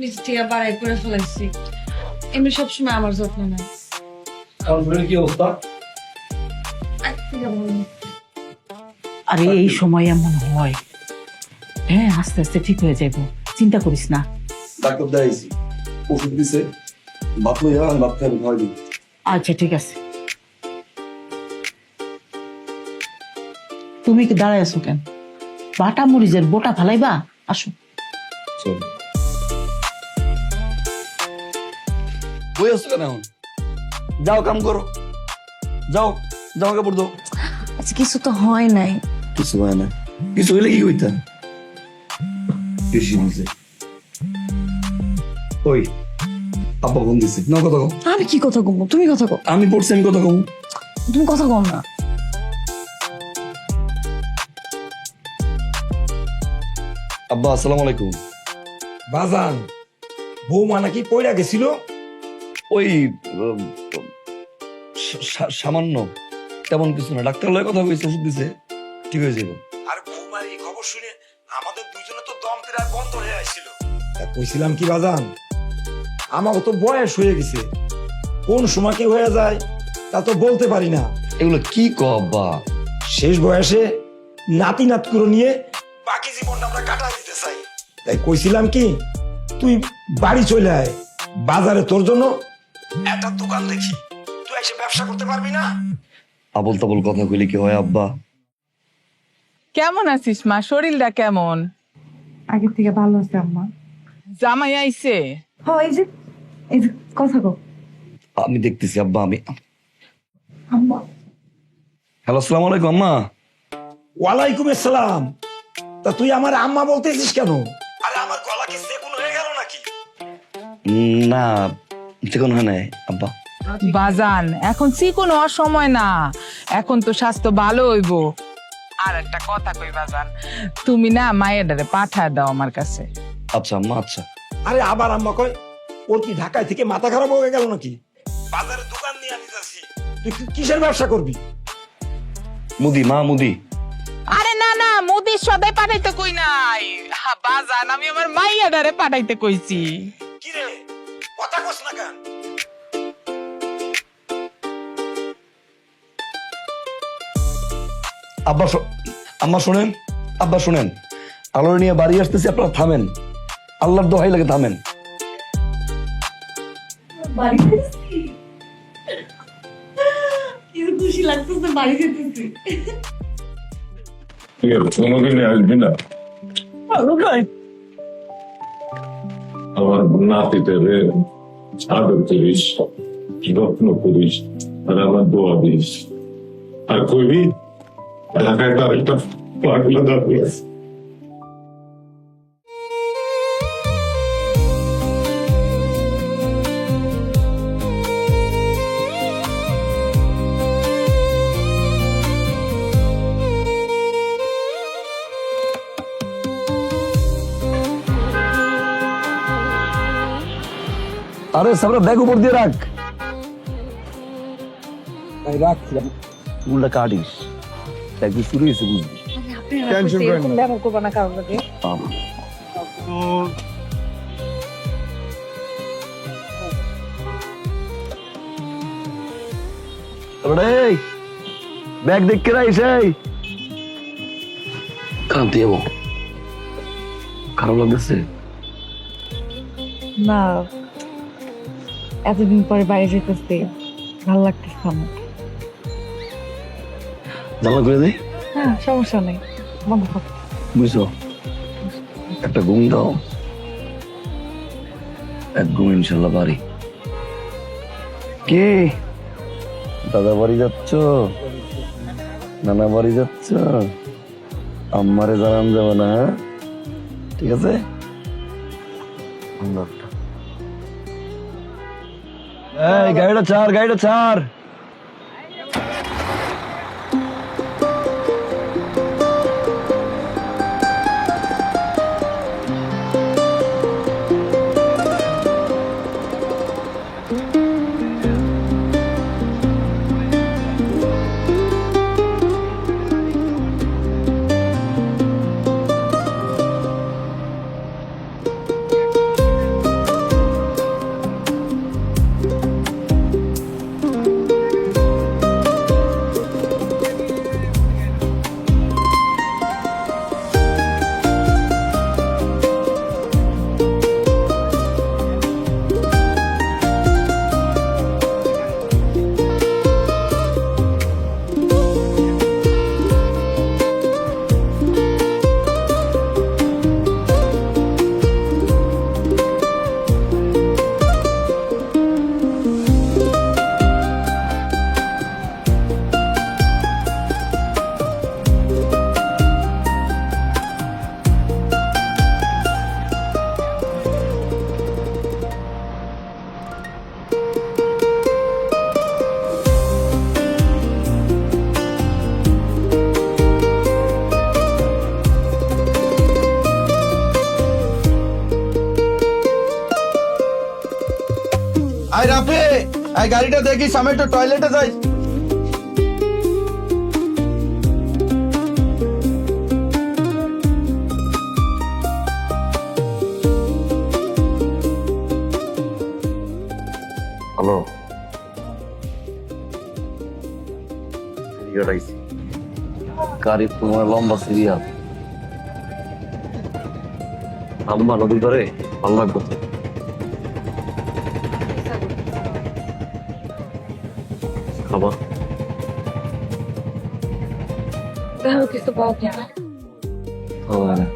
নিজ থেকে বাড়াই করে ফেলাইছি, এমনি সবসময় আমার যত্ন নেয়। কি অবস্থা? আরে এই সময় এমন হয়, হ্যাঁ আস্তে আস্তে ঠিক হয়ে যাবো, চিন্তা করিস না। ডাক্তার দেখাইছি, ওষুধ দিছে, ভাত লইয়া আমি ভাত খাই খাওয়াই দিই। আচ্ছা ঠিক আছে। তুমি কি দাঁড়ায় আছো কেন? বাটা মরিচের বোটা ফালাইবা, আসো। চল বই আসছো কেন এখন? যাও কাম করো, যাও যাও কাপড় দাও। আচ্ছা কিছু তো হয় নাই। কিছু হয় না, কিছু হইলে কি হইতা? বেশি নিছে। ওই আব্বা ফোন দিছে, না কথা কও। আমি কি কথা কম? তুমি কথা কও। আমি পড়ছি, আমি কথা কও। তুমি কথা কও না। আব্বা আসসালামু আলাইকুম। বাজান, বৌমা নাকি পয়রা গেছিল? ওই সামান্য, তেমন কিছু না। ডাক্তার লয় কথা কইছে, ওষুধ দিছে, ঠিক হয়ে যাবে। আর বৌমার এই খবর শুনে আমাদের দুইজনে তো দম প্রায় বন্ধ হয়ে আসছিল। কইছিলাম কি বাজান, আমার তো বয়স হয়ে গেছে, কোন সময় কি হয়ে যায় তা তো বলতে পারি না। এগুলো কি কবা? শেষ বয়সে নাতি নাতকুরো নিয়ে বাকি জীবনটা আমরা কাটাই দিতে চাই। তাই কইছিলাম কি, তুই বাড়ি চলে আয়, বাজারে তোর জন্য একটা দোকান দেখি, তুই এসে ব্যবসা করতে পারবি না? আবল তাবল কথা কইলে কি হয় আব্বা? কেমন আছিস মা? শরীরটা কেমন? আগের থেকে ভালো আছে আম্মা। জামাই আইছে? এই যে কথা কো আমি দেখতেছি আব্বা। আমি আম্মা। হ্যালো, আসসালামু আলাইকুম আম্মা। ওয়ালাইকুম আসসালাম। তা তুই আমার আম্মা বলতেছিস কেন? আরে আমার গলা কি সেকুন হয়ে গেল নাকি? না, চিকন হয় নাই আব্বা। বাজান, এখন চিকন হওয়ার সময় না, এখন তো স্বাস্থ্য ভালো হইব। আর একটা কথা কই বাজান, তুমি না মায়েরারে পাঠা দাও আমার কাছে। আচ্ছা আম্মা, আচ্ছা। আরে আবার আম্মা কয়, ওর কি ঢাকায় থেকে মাথা খারাপ হয়ে গেল নাকি? বাজারে দোকান নিয়ে আমি যাচ্ছি, তুই কিসের ব্যবসা করবি? মুদি মা, মুদি। আরে না না, মোদির সদাই পাঠাইতে কই নাই বাজান, আমি আমার মাইয়াডারে পাঠাইতে কইছি। কি রে, কথা কস না কেন? আব্বা আম্মা শোনেন, আব্বা শোনেন, আলোর নিয়ে বাড়ি আসতেছি, আপনারা থামেন, আল্লাহর দোহাই লাগে থামেন। খুশি লাগতেছে, বাড়ি যেতেছি। কোনোদিন আসবি না আমার নাতিতে রে, আদর করিস, যত্ন করিস, আর আমার দোয়া দিস। আর কইবি ঢাকায় তার একটা পাগলা দাদু আছে। আরে সামনে ব্যাগ উপর দিয়ে রাখ। রাখলাম, উল্টা কাটিস, ব্যাগ শুরু হয়েছে বুঝবি। টেনশন করবো না কারণ লাগে। ব্যাগ দেখে রাইস, কান্তি যাবো, খারাপ লাগতেছে না, এতদিন পরে বাইরে যেতেছি, ভালো লাগতেছে আমার। জানলা করে দেয়। হ্যাঁ, সমস্যা নেই, বন্ধ কর। বুঝছো, একটা ঘুম দাও, এক ঘুম ইনশাল্লাহ বাড়ি। কে দাদা বাড়ি যাচ্ছ, নানা বাড়ি যাচ্ছ, আম্মারে জানান যাবে না? হ্যাঁ, ঠিক আছে। এই গাড়িটা ছাড়, গাড়িটা ছাড়। আই রাফে, আই গাড়িটা দেখিস, আমি একটু টয়লেটে যাই। গাড়ি তোমার লম্বা সিরিয়াল আম্মা নদী ধরে ভালো লাগবে তো। খাবা কিছু পাওয়া যায় না। খাওয়া না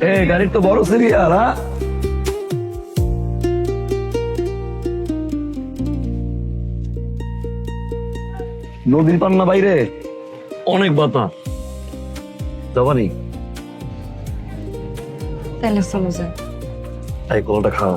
এই গাড়ির তো বড় সিরিয়াল। নদীর পান্না বাইরে অনেক বাতাস যাবানি তাহলে চলো যাই। এই কলটা খাও।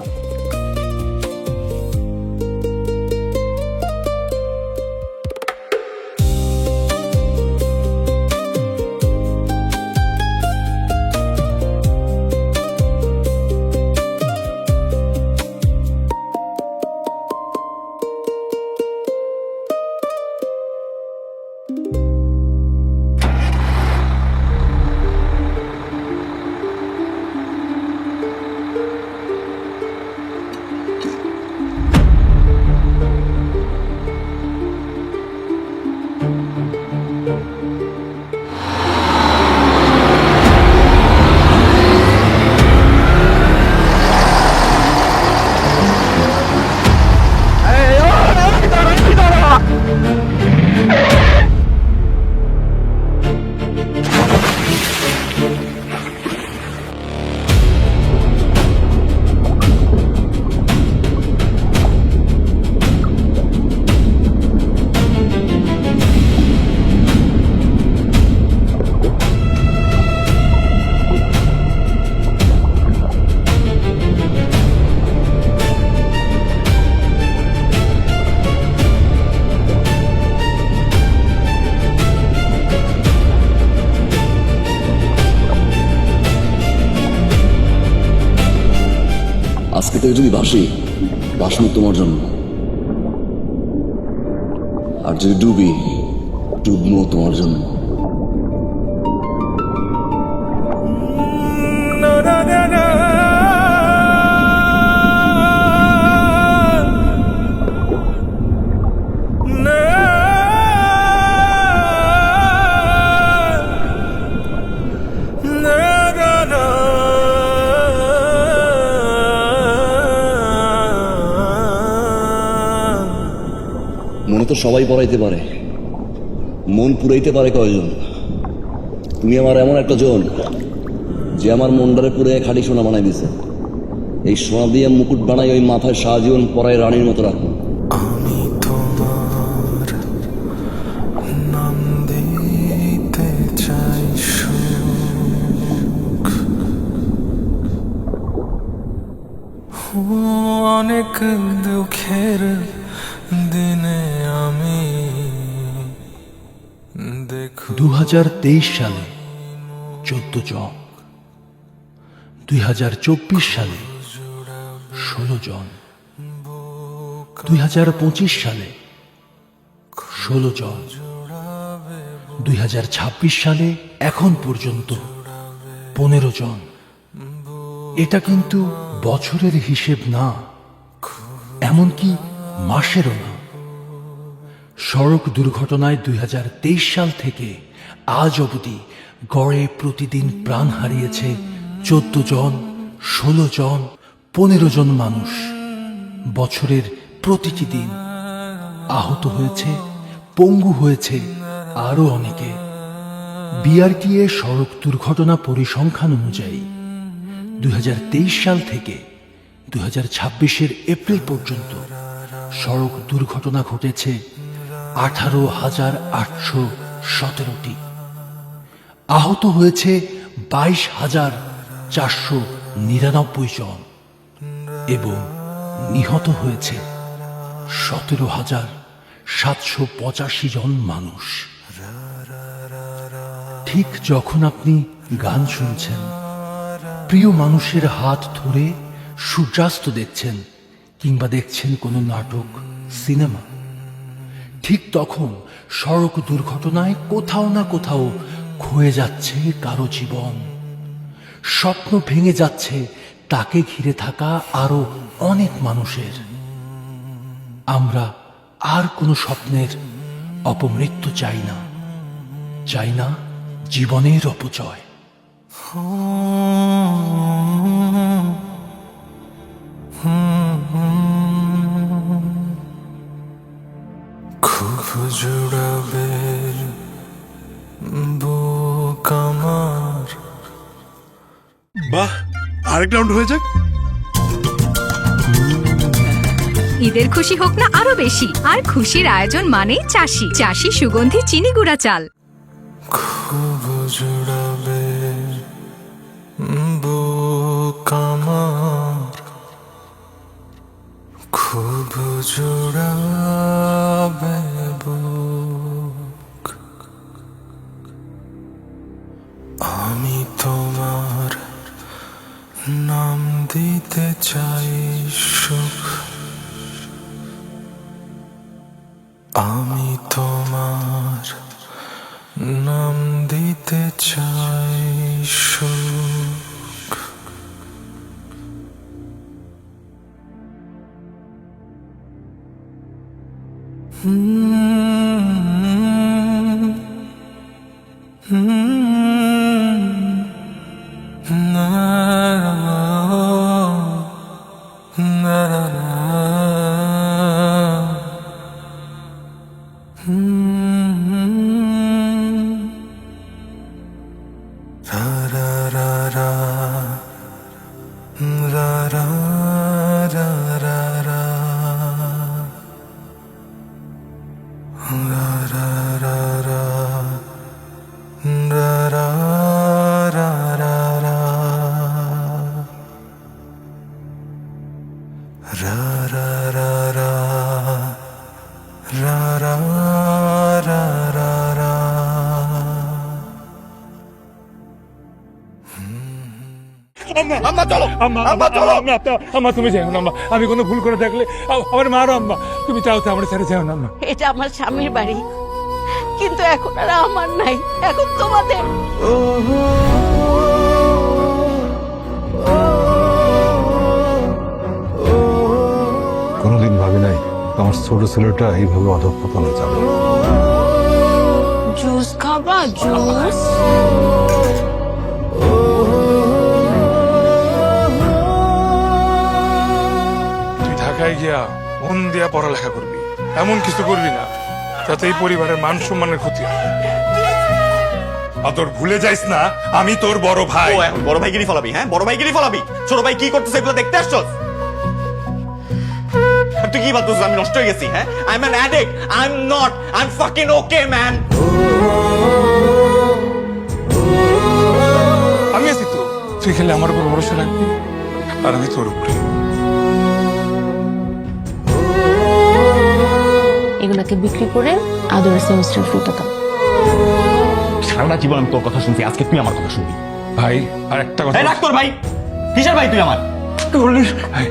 আজকে থেকে যদি ভাসি ভাসবো তোমার জন্য, আর যদি ডুবি ডুববো তোমার জন্য। মনে তো সবাই পড়াইতে পারে, মন পুরাইতে পারে কয়জন? তুমি আমার এমন একটা জন যে আমার মনটারে পুরে খাঁটি সোনা বানাই দিছে। এই সোনা দিয়ে মুকুট বানাই ওই মাথায় সারাজীবন পরায় রানীর মতো রাখো। আমি তোমার নাম দিতে চাই সুখ, অনেক দুঃখের দিনে আমি 2023 সালে 14 জন, 2024 সালে 16 জন, 2025 সালে 16 জন, 2026 সালে এখন পর্যন্ত 15 জন। এটা কিন্তু বছরের হিসেব না, এমনকি মাসেরও না। সড়ক দুর্ঘটনায় 2023 সাল থেকে আজ অবধি গড়ে প্রতিদিন প্রাণ হারিয়েছে 14 জন, 16 জন, 15 জন মানুষ। বছরের প্রতিটি দিন আহত হয়েছে, পঙ্গু হয়েছে আরো অনেকে। বিআরটিএ সড়ক দুর্ঘটনা পরিসংখ্যান অনুযায়ী 2023 সাল থেকে 2026-এর এপ্রিল পর্যন্ত সড়ক দুর্ঘটনা ঘটেছে 18,817টি। আহত হয়েছে 22,499 জন এবং নিহত হয়েছে 17,785 জন মানুষ। ঠিক যখন আপনি গান শুনছেন, প্রিয় মানুষের হাত ধরে সূর্যাস্ত দেখছেন কিংবা দেখছেন কোনো নাটক, সিনেমা, ঠিক তখন সড়ক দুর্ঘটনায় কোথাও না কোথাও ক্ষয়ে যাচ্ছে কারো জীবন। স্বপ্ন ভেঙে যাচ্ছে তাকে ঘিরে থাকা আরো অনেক মানুষের। আমরা আর কোনো স্বপ্নের অপমৃত্যু চাই না, চাই না জীবনের অপচয়। খুব জুড়াবে বুক আমার। বাহ, আরেক রাউন্ড হয়ে যাক। ঈদের খুশি হোক না আরো বেশি, আর খুশির আয়োজন মানেই চাষি। চাষি সুগন্ধি চিনি গুঁড়া চাল। খুব জুড়াবে বুক আমার, খুব জুড়াবে বুক। আমি তোমার নাম দিতে চাই সুখ, আমি তোমার নাম দিতে চাই সুখ। আম্মা তুমি যাও না, আমি কোনো ভুল করে থাকলে আমার মারো আম্মা, তুমি চাও তো আমার ছেড়ে যাও না আম্মা। এটা আমার স্বামীর বাড়ি, কিন্তু এখন আর আমার নাই, এখন তোমাদের। কোনোদিন ভাবি নাই আমার ছোট ছেলেটা এইভাবে অধঃপতনে যাবে। জুস খাবা? জুস? তুই ঢাকায় গিয়া মন দিয়া পড়ালেখা করবি, এমন কিছু করবি না যাতে এই পরিবারের মান সম্মানের ক্ষতি হয়। আর তোর ভুলে যাইস না আমি তোর বড় ভাই। এখন বড় ভাইগিরি ফলাবি? হ্যাঁ, বড় ভাইগিরি ফলাবি? ছোট ভাই কি করতেছে এগুলো দেখতে আসছস? আর তুই কি ভাবছিস আমি নষ্ট হয়ে গেছি? হ্যাঁ, I am an addict. I am not, I am fucking okay man. আমি আছি তো, তুই খেলে আমার উপর ভরসা রাখবি আর আমি তোর উপরে। এগুলাকে বিক্রি করে আদরের সেমিস্টার ফি টাকা। সারা জীবন আমি তোর কথা শুনছি, আজকে তুই আমার কথা শুনবি। ভাই আর একটা কথা। রাখ তোর ভাই, কিসের ভাই তুই আমার?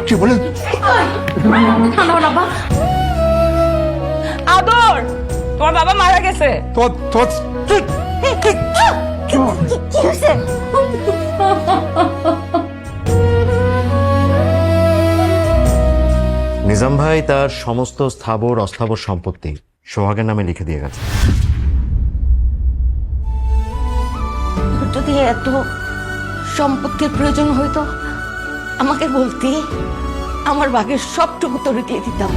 কি বলেন? আদর, তোমার বাবা মারা গেছে। নিজাম ভাই তার সমস্ত স্থাবর অস্থাবর সম্পত্তি সোহাগের নামে লিখে দিয়ে গেছে। যদি এত সম্পত্তির প্রয়োজন হইতো আমাকে বলতি, আমার ভাগের সবটুকু তোরে দিয়ে দিতাম।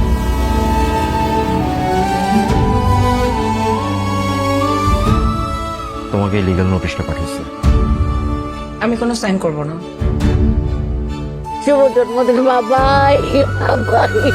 তোমাকে লিগ্যাল নোটিশটা পাঠিয়েছে। আমি কোনো সাইন করব না। শুভ জন্মদিন বাবাই, বাবাই।